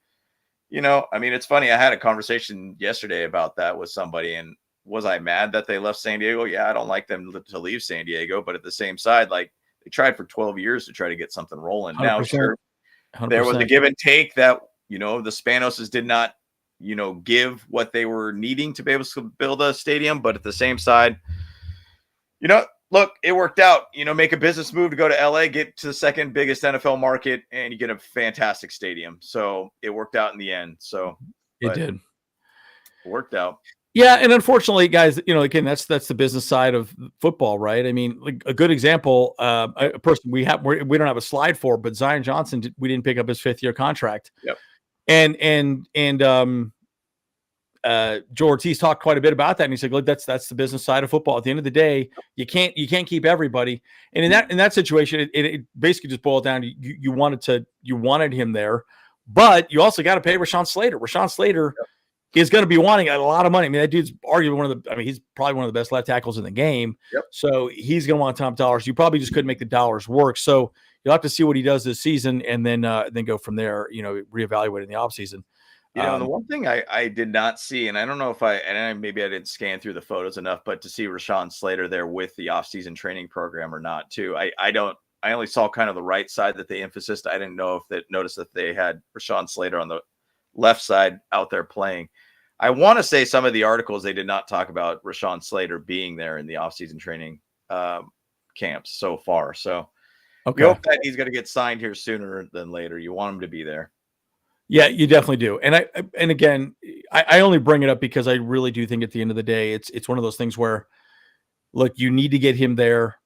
I mean, it's funny. I had a conversation yesterday about that with somebody, and was I mad that they left San Diego? Yeah, I don't like them to leave San Diego, but at the same side, like, they tried for 12 years to try to get something rolling. 100%. Now, sure, 100%. There was a give and take that, the Spanoses did not, give what they were needing to be able to build a stadium. But at the same side, look, it worked out. Make a business move to go to LA, get to the second biggest NFL market, and you get a fantastic stadium. So it worked out in the end. So it did. It worked out. Yeah, and unfortunately, guys, again, that's the business side of football, right? I mean, like a good example, a person we don't have a slide for, but Zion Johnson, we didn't pick up his 5th-year contract. Yep. And Joe Ortiz talked quite a bit about that, and he said, "Look, that's the business side of football. At the end of the day, you can't keep everybody." And in that situation, it basically just boiled down to you wanted him there. But you also got to pay Rashawn Slater. Rashawn Slater is going to be wanting a lot of money. I mean, that dude's arguably he's probably one of the best left tackles in the game. Yep. So he's going to want top dollars. You probably just couldn't make the dollars work. So you'll have to see what he does this season and then go from there, reevaluate in the offseason. The one thing I did not see, and I don't know if maybe I didn't scan through the photos enough, but to see Rashawn Slater there with the offseason training program or not too. I only saw kind of the right side that they emphasized. I didn't know if they noticed that they had Rashawn Slater on the left side out there playing. I want to say some of the articles, they did not talk about Rashawn Slater being there in the offseason training camps so far. So we hope that he's going to get signed here sooner than later. You want him to be there. Yeah, you definitely do. And again, I only bring it up because I really do think at the end of the day, it's one of those things where, look, you need to get him there.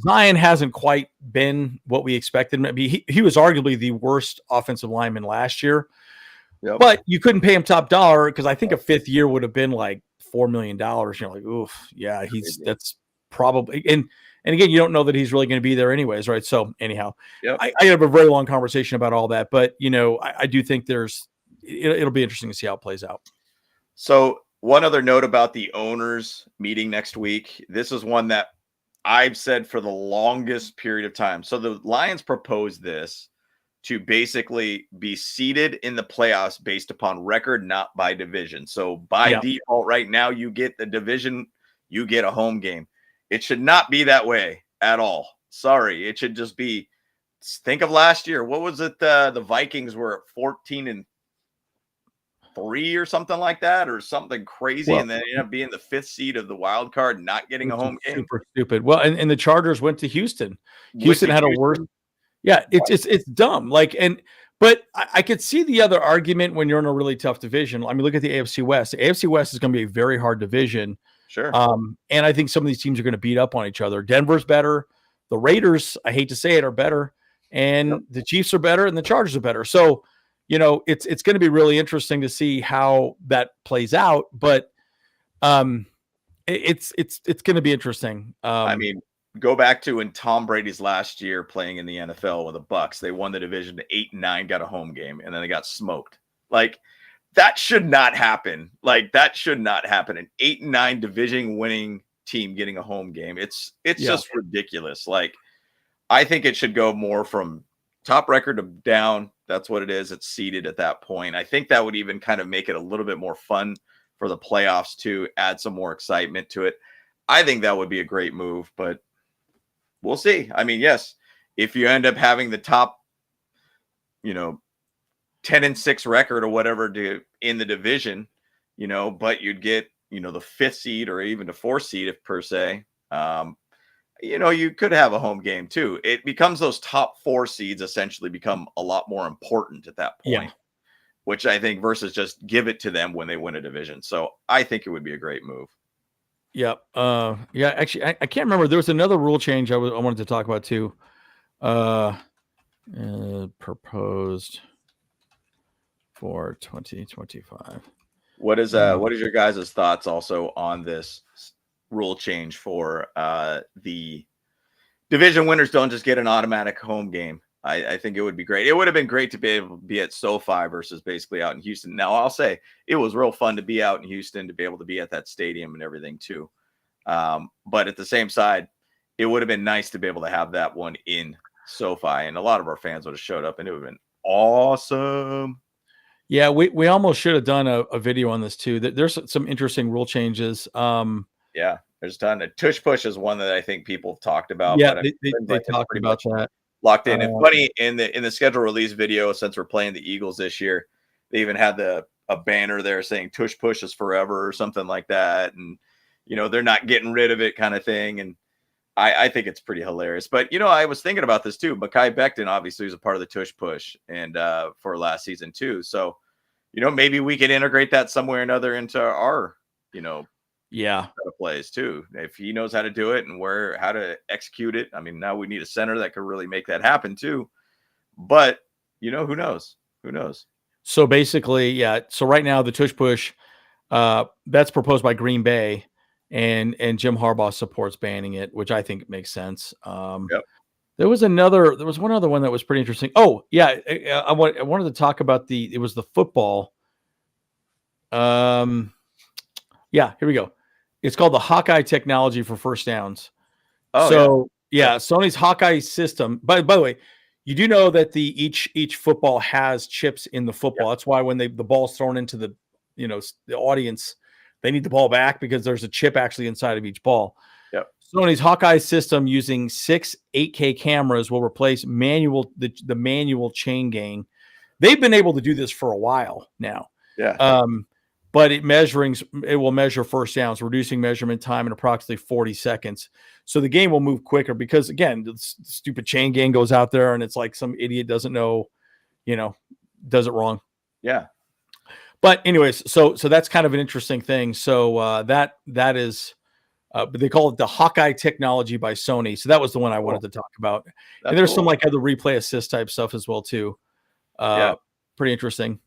Zion hasn't quite been what we expected him to be. He was arguably the worst offensive lineman last year. Yep. But you couldn't pay him top dollar because I think a fifth year would have been like $4 million. You're like, oof, yeah, that's probably and again, you don't know that he's really going to be there anyways, right? So anyhow, I have a very long conversation about all that, but I do think it'll be interesting to see how it plays out. So one other note about the owners meeting next week. This is one that I've said for the longest period of time. So the Lions proposed this to basically be seeded in the playoffs based upon record, not by division. So by default, right now, you get the division, you get a home game. It should not be that way at all. Sorry. It should just be, think of last year. What was it? The Vikings were at 14-3 or something like that, or something crazy. And then ended up being the 5th seed of the wild card, not getting a home game. Super stupid. Well, and the Chargers went to Houston. Houston had a worse. Yeah, it's dumb. But I could see the other argument when you're in a really tough division. I mean, look at the AFC West. The AFC West is going to be a very hard division. Sure. And I think some of these teams are going to beat up on each other. Denver's better. The Raiders, I hate to say it, are better. And the Chiefs are better and the Chargers are better. So, it's going to be really interesting to see how that plays out. But it's going to be interesting. I mean, go back to when Tom Brady's last year playing in the NFL with the Bucs. They won the division 8-9, got a home game, and then they got smoked. That should not happen. That should not happen. An 8-9 division winning team getting a home game. It's just ridiculous. I think it should go more from top record to down. That's what it is. It's seeded at that point. I think that would even kind of make it a little bit more fun for the playoffs to add some more excitement to it. I think that would be a great move, but we'll see. I mean, yes, if you end up having the top, 10-6 record or whatever in the division, but you'd get, the 5th seed or even the 4th seed, if per se, you could have a home game too. It becomes those top 4 seeds essentially become a lot more important at that point, which I think versus just give it to them when they win a division. So I think it would be a great move. Yep. Actually, I can't remember. There was another rule change I wanted to talk about too. Proposed for 2025. What is your guys' thoughts also on this rule change for the division winners don't just get an automatic home game? I think it would be great. It would have been great to be able to be at SoFi versus basically out in Houston. Now, I'll say it was real fun to be out in Houston, to be able to be at that stadium and everything too. But at the same side, it would have been nice to be able to have that one in SoFi, and a lot of our fans would have showed up, and it would have been awesome. Yeah, we almost should have done a video on this too. There's some interesting rule changes. Yeah, there's a ton. Tush push is one that I think people have talked about. Yeah, they talked about that. Locked in. And funny, in the schedule release video, since we're playing the Eagles this year, they even had a banner there saying Tush push is forever or something like that. And, they're not getting rid of it kind of thing. And I think it's pretty hilarious. But, I was thinking about this too. Mekhi Becton obviously was a part of the Tush push and for last season too. So, maybe we could integrate that somewhere or another into our, plays too. If he knows how to do it and how to execute it. I mean, now we need a center that could really make that happen too. But who knows? Who knows? So basically, yeah. So right now the tush push, that's proposed by Green Bay, and Jim Harbaugh supports banning it, which I think makes sense. There was one other one that was pretty interesting. Oh yeah, I wanted to talk about it was the football. Yeah, here we go. It's called the Hawkeye technology for first downs. Oh, so yeah, Sony's Hawkeye system. By the way, you do know that each football has chips in the football. Yeah. That's why when the ball's thrown into the audience, they need the ball back because there's a chip actually inside of each ball. Yep. Sony's Hawkeye system using 6 8K cameras will replace the manual chain gang. They've been able to do this for a while now. Yeah. But it will measure first downs, reducing measurement time in approximately 40 seconds. So the game will move quicker because, again, the stupid chain gang goes out there and it's like some idiot doesn't know, does it wrong. Yeah. But anyways, so that's kind of an interesting thing. So that is, but they call it the Hawkeye technology by Sony. So that was the one I wanted to talk about. And there's some like other replay assist type stuff as well too. Pretty interesting.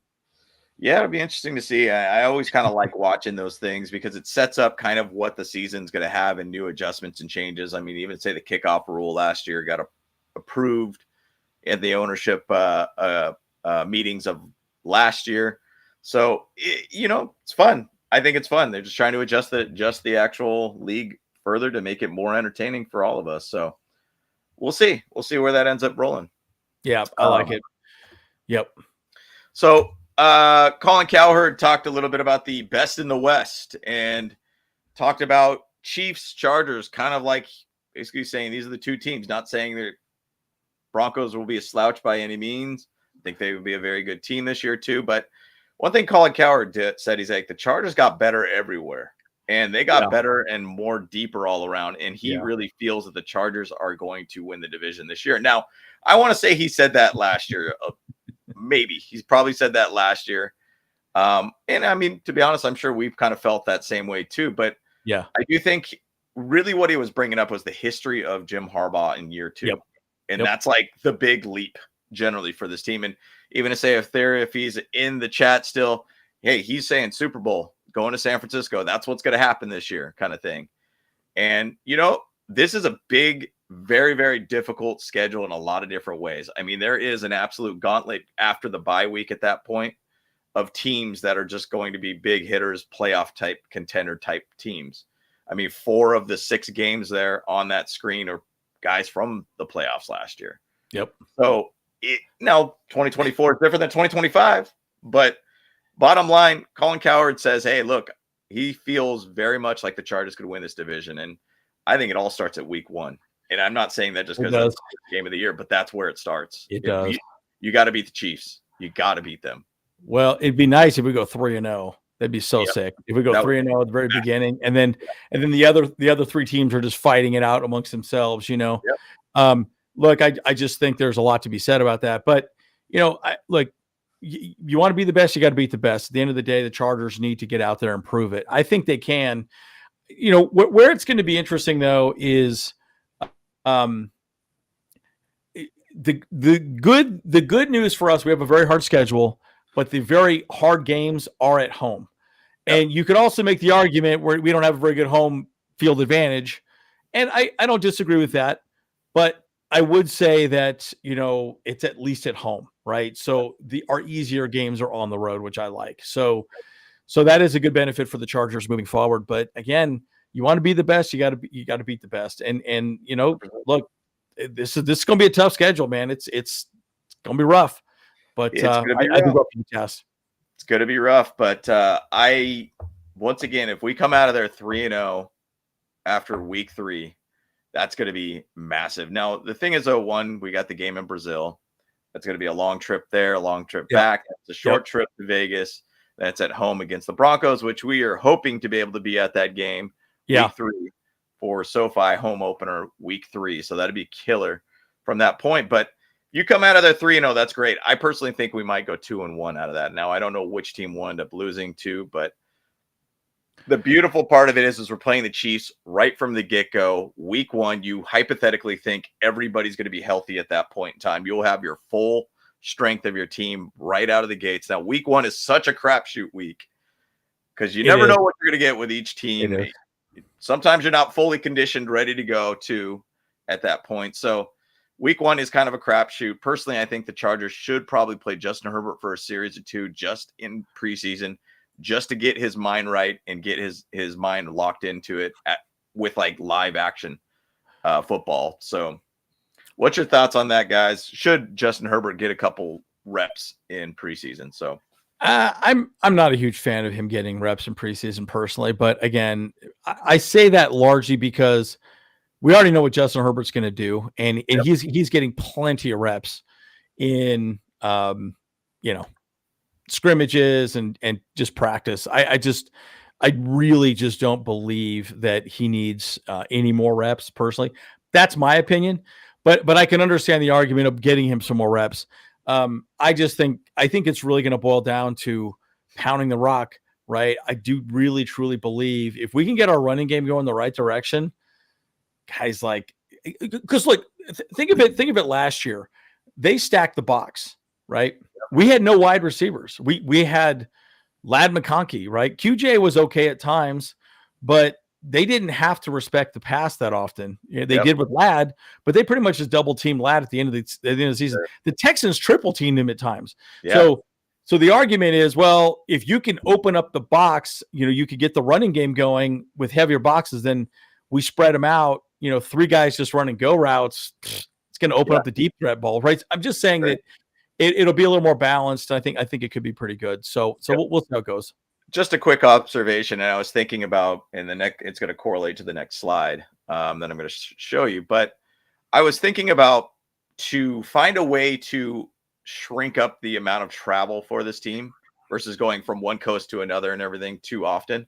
Yeah, it'll be interesting to see. I always kind of like watching those things because it sets up kind of what the season's going to have and new adjustments and changes. I mean, even say the kickoff rule last year got approved in the ownership meetings of last year. So, it's fun. I think it's fun. They're just trying to adjust the actual league further to make it more entertaining for all of us. So we'll see. We'll see where that ends up rolling. Yeah, I like it. Yep. So Colin Cowherd talked a little bit about the best in the West and talked about Chiefs, Chargers, kind of like basically saying these are the two teams, not saying that Broncos will be a slouch by any means. I think they would be a very good team this year too. But one thing Colin Cowherd said, he's like, the Chargers got better everywhere and they got better and more deeper all around. And he really feels that the Chargers are going to win the division this year. Now, I want to say he said that last year. Maybe he's probably said that last year. And I mean, to be honest, I'm sure we've kind of felt that same way too. But yeah, I do think really what he was bringing up was the history of Jim Harbaugh in year 2. Yep. And that's like the big leap generally for this team. And even to say if he's in the chat still, hey, he's saying Super Bowl, going to San Francisco. That's what's going to happen this year kind of thing. And, this is a big, very, very difficult schedule in a lot of different ways. I mean, there is an absolute gauntlet after the bye week at that point of teams that are just going to be big hitters, playoff type, contender type teams. I mean, 4 of the 6 games there on that screen are guys from the playoffs last year. Yep. So now 2024 is different than 2025, but bottom line, Colin Cowherd says, hey, look, he feels very much like the Chargers could win this division. And I think it all starts at week 1. And I'm not saying that just because it's the game of the year, but that's where it starts. It does. You got to beat the Chiefs. You got to beat them. Well, it'd be nice if we go 3-0. That'd be so sick. If we go 3-0 at the very beginning, and then the other 3 teams are just fighting it out amongst themselves, Yep. Look, I just think there's a lot to be said about that. But you want to be the best, you got to beat the best. At the end of the day, the Chargers need to get out there and prove it. I think they can. Where it's going to be interesting though is the good news for us, we have a very hard schedule, but the very hard games are at home. Yep. And you could also make the argument where we don't have a very good home field advantage. And I don't disagree with that, but I would say that, it's at least at home, right? So our easier games are on the road, which I like. So that is a good benefit for the Chargers moving forward. But again, you want to be the best, you got to beat the best. And look, this is going to be a tough schedule, man. It's going to be rough. But I think we'll be test. It's going to be rough, but once again, if we come out of there 3-0 after week 3, that's going to be massive. Now, the thing is, we got the game in Brazil. That's going to be a long trip there, a long trip back. It's a short trip to Vegas. That's at home against the Broncos, which we are hoping to be able to be at that game week 3 for SoFi home opener week 3. So that'd be killer from that point. But you come out of there 3-0, that's great. I personally think we might go 2-1 out of that. Now, I don't know which team will end up losing to, but the beautiful part of it is we're playing the Chiefs right from the get-go. Week 1, you hypothetically think everybody's going to be healthy at that point in time. You'll have your full strength of your team right out of the gates. Now, week 1 is such a crapshoot week because you never know what you're going to get with each team. Sometimes you're not fully conditioned, ready to go too at that point. So week 1 is kind of a crapshoot. Personally, I think the Chargers should probably play Justin Herbert for a series or 2 just in preseason, just to get his mind right and get his mind locked into it with like live action football. So what's your thoughts on that, guys? Should Justin Herbert get a couple reps in preseason? So I'm not a huge fan of him getting reps in preseason personally, but again, I say that largely because we already know what Justin Herbert's going to do, and he's getting plenty of reps in scrimmages and just practice. I really just don't believe that he needs any more reps personally. That's my opinion, but I can understand the argument of getting him some more reps. I think it's really going to boil down to pounding the rock, right? I do really truly believe if we can get our running game going the right direction, guys, like, because look, think of it last year, they stacked the box, right? We had no wide receivers. We had Ladd McConkey, right? QJ was okay at times, but they didn't have to respect the pass that often. They did with Ladd, but they pretty much just double teamed Ladd at the end of the season. Sure. The Texans triple teamed him at times. Yeah. So the argument is, well, if you can open up the box, you could get the running game going with heavier boxes, then we spread them out, 3 guys just running go routes. It's going to open up the deep threat ball, right? I'm just saying that it'll be a little more balanced. I think it could be pretty good. So we'll see how it goes. Just a quick observation, and I was thinking about it's going to correlate to the next slide that I'm going to show you. But I was thinking about to find a way to shrink up the amount of travel for this team versus going from one coast to another and everything too often.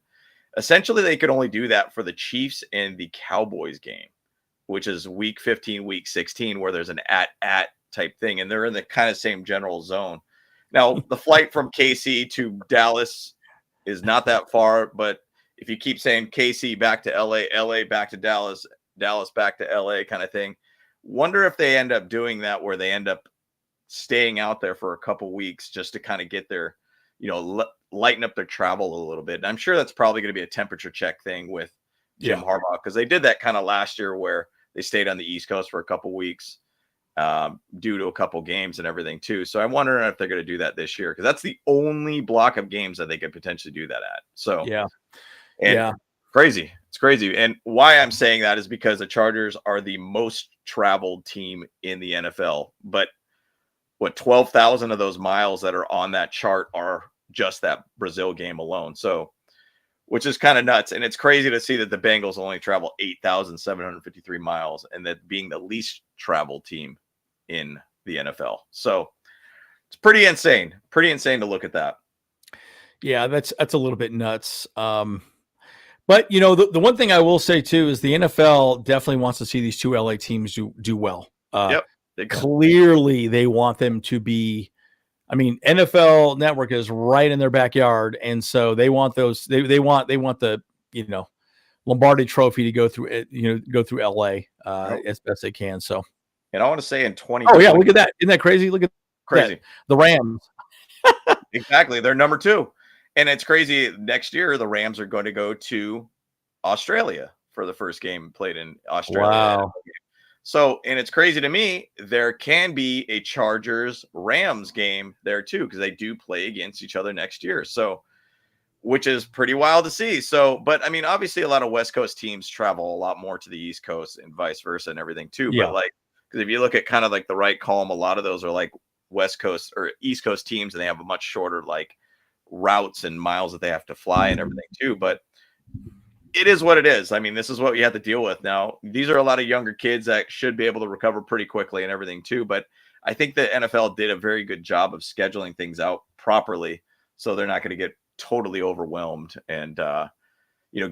Essentially, they could only do that for the Chiefs and the Cowboys game, which is week 15, week 16, where there's an at type thing, and they're in the kind of same general zone. Now, the flight from KC to Dallas is not that far, but if you keep saying KC back to LA, LA back to Dallas, Dallas back to LA kind of thing, wonder if they end up doing that where they end up staying out there for a couple weeks just to kind of get their, lighten up their travel a little bit. And I'm sure that's probably going to be a temperature check thing with Jim Harbaugh, because they did that kind of last year where they stayed on the East Coast for a couple weeks due to a couple games and everything too. So I'm wondering if they're going to do that this year, because that's the only block of games that they could potentially do that at. So crazy. It's crazy. And why I'm saying that is because the Chargers are the most traveled team in the NFL, but 12,000 of those miles that are on that chart are just that Brazil game alone. So, which is kind of nuts. And it's crazy to see that the Bengals only travel 8,753 miles, and that being the least traveled team in the NFL. So it's pretty insane to look at that. Yeah, that's a little bit nuts. But the one thing I will say too is the NFL definitely wants to see these 2 LA teams do well. Clearly they want them to be, NFL Network is right in their backyard. And so they want those, they want the, Lombardi Trophy to go through LA as best they can. So, and I want to say in 20. Oh yeah. Look at that. Isn't that crazy? Look at crazy. That. The Rams. Exactly. They're number 2. And it's crazy. Next year, the Rams are going to go to Australia for the first game played in Australia. Wow. So, and it's crazy to me, there can be a Chargers-Rams game there too, because they do play against each other next year. So, which is pretty wild to see. So, but obviously a lot of West Coast teams travel a lot more to the East Coast and vice versa and everything too. Yeah. But because if you look at kind of like the right column, a lot of those are like West Coast or East Coast teams, and they have a much shorter routes and miles that they have to fly and everything too. But it is what it is. This is what you have to deal with now. These are a lot of younger kids that should be able to recover pretty quickly and everything too. But I think the NFL did a very good job of scheduling things out properly, so they're not going to get totally overwhelmed and,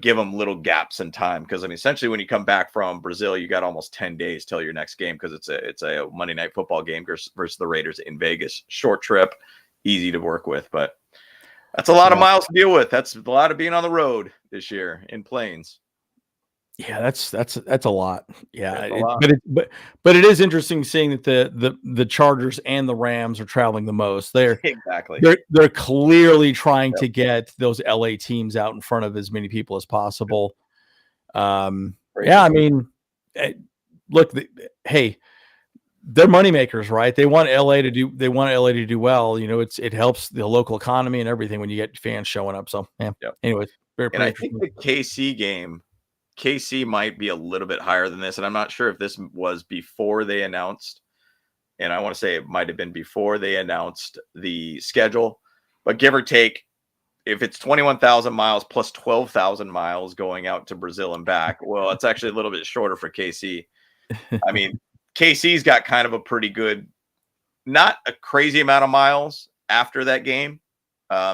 give them little gaps in time. Because essentially when you come back from Brazil, you got almost 10 days till your next game, because it's a Monday Night Football game versus the Raiders in Vegas. Short trip, easy to work with, but that's a lot of miles to deal with. That's a lot of being on the road this year in planes. Yeah, that's a lot. Yeah, but it is interesting seeing that the Chargers and the Rams are traveling the most. They're clearly trying to get those LA teams out in front of as many people as possible. Look, hey, they're moneymakers, right? They want LA to do well. You know, it helps the local economy and everything when you get fans showing up. So yeah. Anyways, and I think the KC game, KC might be a little bit higher than this, and I'm not sure if this was before they announced, and I want to say it might have been before they announced the schedule, but give or take, if it's 21,000 miles plus 12,000 miles going out to Brazil and back, well, it's actually a little bit shorter for KC. I mean, KC's got kind of a pretty good, not a crazy amount of miles after that game.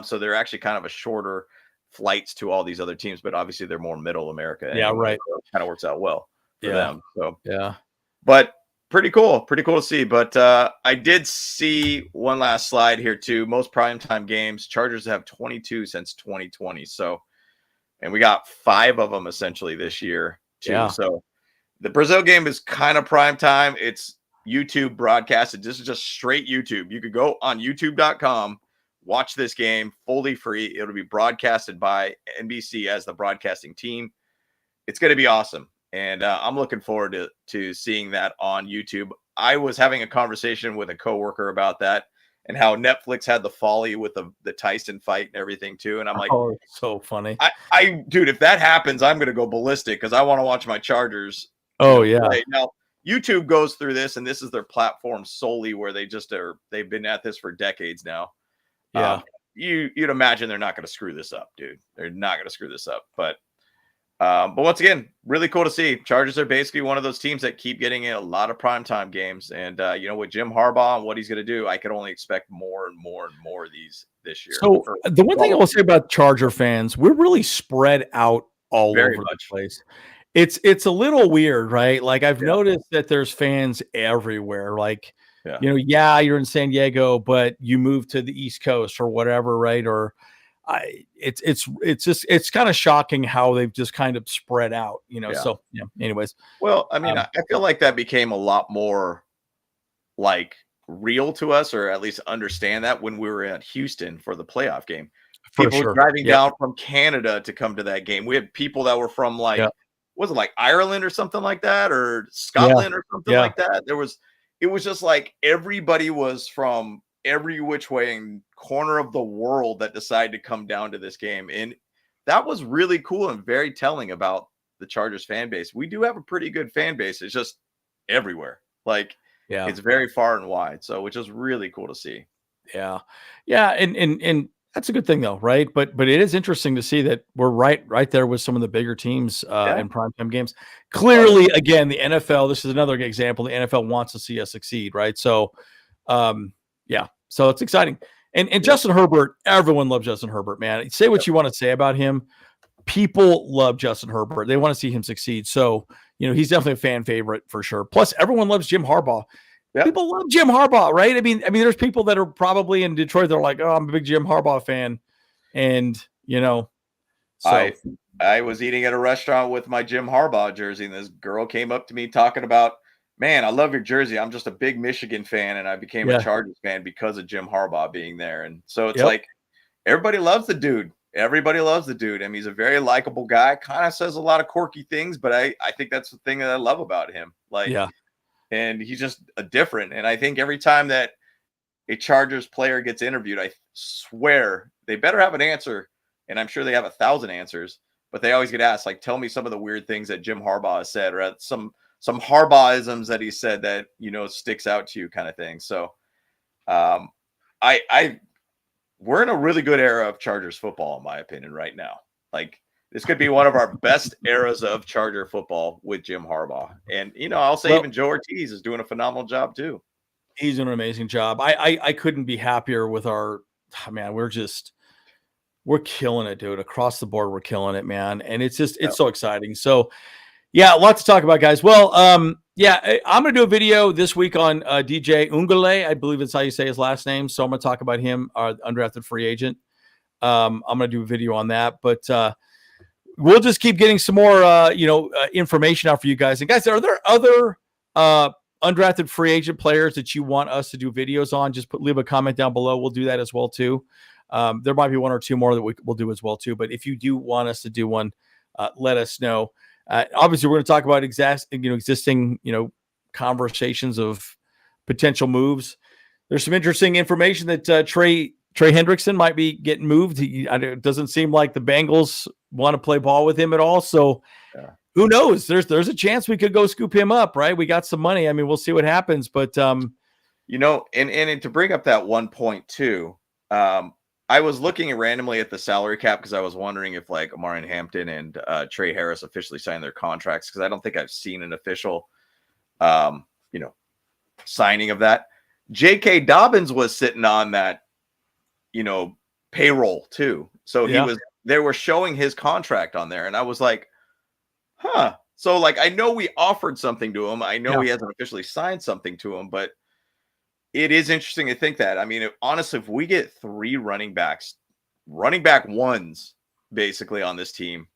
So they're actually kind of a shorter flights to all these other teams, but obviously they're more middle America. Anyway, yeah, right. So it kind of works out well for them. So yeah, but pretty cool to see. But I did see one last slide here too. Most primetime games, Chargers have 22 since 2020. So, and we got 5 of them essentially this year too. Yeah. So the Brazil game is kind of primetime. It's YouTube broadcasted. This is just straight YouTube. You could go on youtube.com, watch this game fully free. It'll be broadcasted by NBC as the broadcasting team. It's going to be awesome. And I'm looking forward to seeing that on YouTube. I was having a conversation with a coworker about that and how Netflix had the folly with the Tyson fight and everything too. And I'm like, oh, so funny. Dude, if that happens, I'm going to go ballistic because I want to watch my Chargers. Oh yeah. Play. Now YouTube goes through this, and this is their platform solely where they've been at this for decades now. Yeah. You'd imagine they're not going to screw this up, dude. They're not going to screw this up. But once again, really cool to see. Chargers are basically one of those teams that keep getting in a lot of primetime games. And, with Jim Harbaugh and what he's going to do, I could only expect more and more and more of these this year. So the one thing I will say about Charger fans, we're really spread out all over the place. It's a little weird, right? Like I've noticed that there's fans everywhere. Like, you're in San Diego, but you move to the East Coast or whatever, right? Or it's kind of shocking how they've just kind of spread out, So anyways. Well, I mean, I feel like that became a lot more like real to us, or at least understand that when we were at Houston for the playoff game. People were driving down from Canada to come to that game. We had people that were from was it like Ireland or something like that, or Scotland or something like that? It was just like everybody was from every which way and corner of the world that decided to come down to this game. And that was really cool and very telling about the Chargers fan base. We do have a pretty good fan base. It's just everywhere. It's very far and wide. So, which is really cool to see. Yeah. Yeah. And that's a good thing though. Right. But it is interesting to see that we're right there with some of the bigger teams in primetime games. Clearly, again, the NFL, this is another example. The NFL wants to see us succeed. Right. So, so it's exciting. And Justin Herbert, everyone loves Justin Herbert, man. Say what you want to say about him. People love Justin Herbert. They want to see him succeed. So, he's definitely a fan favorite for sure. Plus, everyone loves Jim Harbaugh. Yep. People love Jim Harbaugh, right? I mean, there's people that are probably in Detroit that are like, oh, I'm a big Jim Harbaugh fan. And, so. I was eating at a restaurant with my Jim Harbaugh jersey, and this girl came up to me talking about, man, I love your jersey. I'm just a big Michigan fan, and I became a Chargers fan because of Jim Harbaugh being there. And so it's like everybody loves the dude. Everybody loves the dude. I mean, he's a very likable guy, kind of says a lot of quirky things, but I think that's the thing that I love about him. And he's just a different. And I think every time that a Chargers player gets interviewed, I swear they better have an answer. And I'm sure they have 1,000 answers, but they always get asked, like, tell me some of the weird things that Jim Harbaugh has said, or some Harbaughisms that he said that, sticks out to you kind of thing. So we're in a really good era of Chargers football, in my opinion, right now. Like, this could be one of our best eras of Charger football with Jim Harbaugh. And, I'll say even Joe Ortiz is doing a phenomenal job too. He's doing an amazing job. I couldn't be happier with we're killing it, dude. Across the board, we're killing it, man. And it's so exciting. So, a lot to talk about, guys. Well, I'm going to do a video this week on DJ Ungale. I believe it's how you say his last name. So I'm going to talk about him, our undrafted free agent. I'm going to do a video on that. But we'll just keep getting some more, information out for you guys. And guys, are there other undrafted free agent players that you want us to do videos on? Just leave a comment down below. We'll do that as well too. There might be one or two more that we'll do as well too. But if you do want us to do one, let us know. Obviously, we're going to talk about existing, conversations of potential moves. There's some interesting information that Trey Hendrickson might be getting moved. It doesn't seem like the Bengals want to play ball with him at all. So who knows? There's a chance we could go scoop him up, right? We got some money. I mean, we'll see what happens. But and to bring up that 1 point too, I was looking randomly at the salary cap because I was wondering if like Omarion Hampton and Tre Harris officially signed their contracts, because I don't think I've seen an official signing of that. J.K. Dobbins was sitting on that, payroll too. So they were showing his contract on there. And I was like, huh. So like, I know we offered something to him. I know he hasn't officially signed something to him, but it is interesting to think that. I mean, honestly, if we get 3 running back ones basically on this team,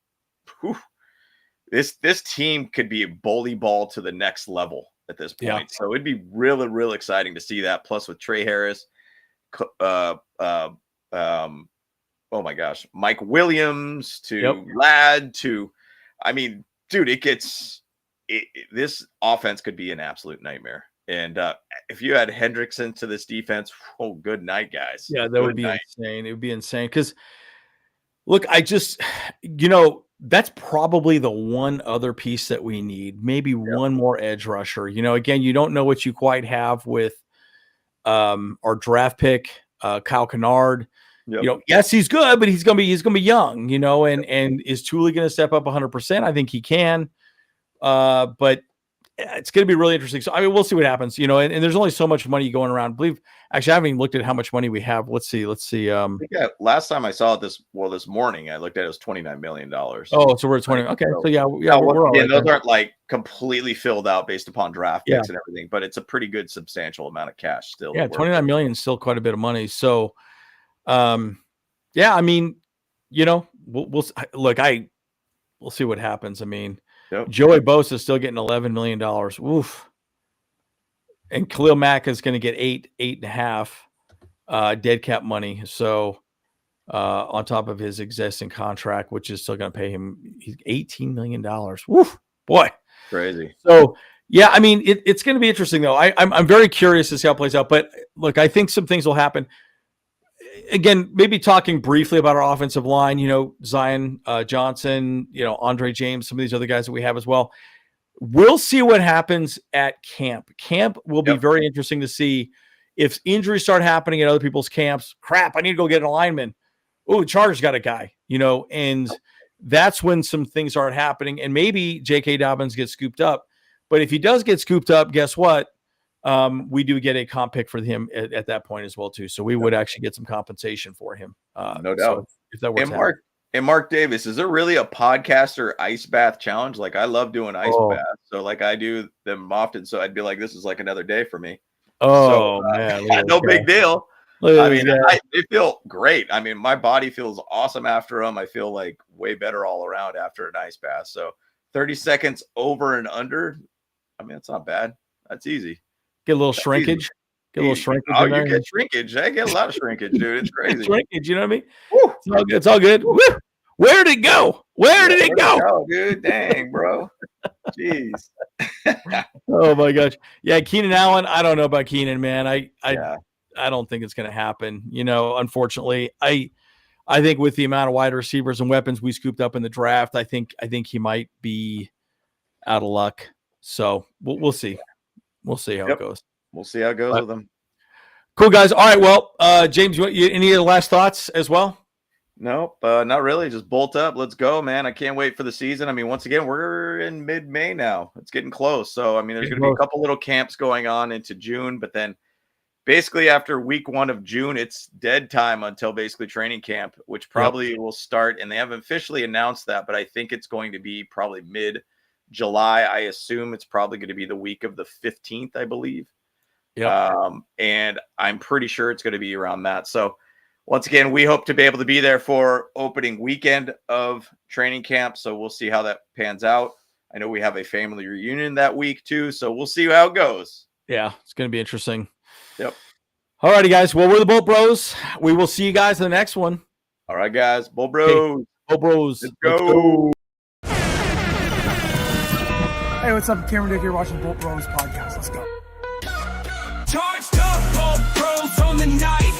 this team could be a bully ball to the next level at this point. Yeah. So it'd be really, really exciting to see that. Plus with Tre Harris, oh my gosh, Mike Williams to Ladd to, I mean, dude, this offense could be an absolute nightmare. And if you had Hendrickson to this defense, oh, good night, guys. Yeah, that would be insane. It would be insane. Because, look, I just, that's probably the one other piece that we need. Maybe one more edge rusher. Again, you don't know what you quite have with our draft pick, Kyle Kennard. Yes, he's good, but he's gonna be young. And is Thule going to step up 100%? I think he can. But it's going to be really interesting. So, I mean, we'll see what happens, and there's only so much money going around. I haven't even looked at how much money we have. Let's see. Last time I saw it this morning, I looked at it was $29 million. Oh, so we're at 20. Okay. So yeah, we're all right those aren't like completely filled out based upon draft picks and everything, but it's a pretty good substantial amount of cash still. Yeah. 29 million is still quite a bit of money. So, I mean, we'll look, we'll see what happens. I mean, Joey Bosa is still getting $11 million. Oof. And Khalil Mack is going to get 8.5 dead cap money. So on top of his existing contract, which is still going to pay him $18 million. Woof, boy. Crazy. So yeah, I mean, it's going to be interesting though. I'm very curious to see how it plays out, but look, I think some things will happen. Again, maybe talking briefly about our offensive line, Zion Johnson, Andre James, some of these other guys that we have as well. We'll see what happens at camp. Camp will be very interesting to see if injuries start happening at other people's camps. Crap, I need to go get an lineman. Oh, the Chargers got a guy, and that's when some things start happening. And maybe J.K. Dobbins gets scooped up. But if he does get scooped up, guess what? We do get a comp pick for him at that point as well too. So we would actually get some compensation for him. No doubt. If that works and Mark Davis, is there really a podcaster ice bath challenge? Like I love doing ice baths. So like I do them often. So I'd be like, this is like another day for me. Oh man. No big deal. I mean, they feel great. I mean, my body feels awesome after them. I feel like way better all around after an ice bath. So 30 seconds over and under. I mean, it's not bad. That's easy. Get a little shrinkage. Get a little shrinkage. Oh, you get shrinkage. I get a lot of shrinkage, dude. It's crazy. Shrinkage, you know what I mean? Woo. It's all good. Woo. Where did it go? Where did it go? Dude, dang, bro. Jeez. Oh my gosh. Yeah, Keenan Allen. I don't know about Keenan, man. I don't think it's going to happen. Unfortunately, I think with the amount of wide receivers and weapons we scooped up in the draft, I think he might be out of luck. So we'll see. We'll see how it goes. We'll see how it goes with them. Cool, guys. All right. Well, James, any other last thoughts as well? Nope, not really. Just bolt up. Let's go, man. I can't wait for the season. I mean, once again, we're in mid-May now. It's getting close. So, I mean, there's going to be a couple little camps going on into June, but then basically after week 1 of June, it's dead time until basically training camp, which probably will start. And they haven't officially announced that, but I think it's going to be probably mid-July. I assume it's probably going to be the week of the 15th, I believe. And I'm pretty sure it's going to be around that. So once again, we hope to be able to be there for opening weekend of training camp. So we'll see how that pans out. I know we have a family reunion that week too. So we'll see how it goes. Yeah, it's going to be interesting. Yep. All righty, guys. Well, we're the Bolt Bros. We will see you guys in the next one. All right, guys. Bolt Bros. Hey, Bolt Bros. Let's go. Hey, what's up? Cameron Dick here watching Bolt Bros podcast. Let's go. the night.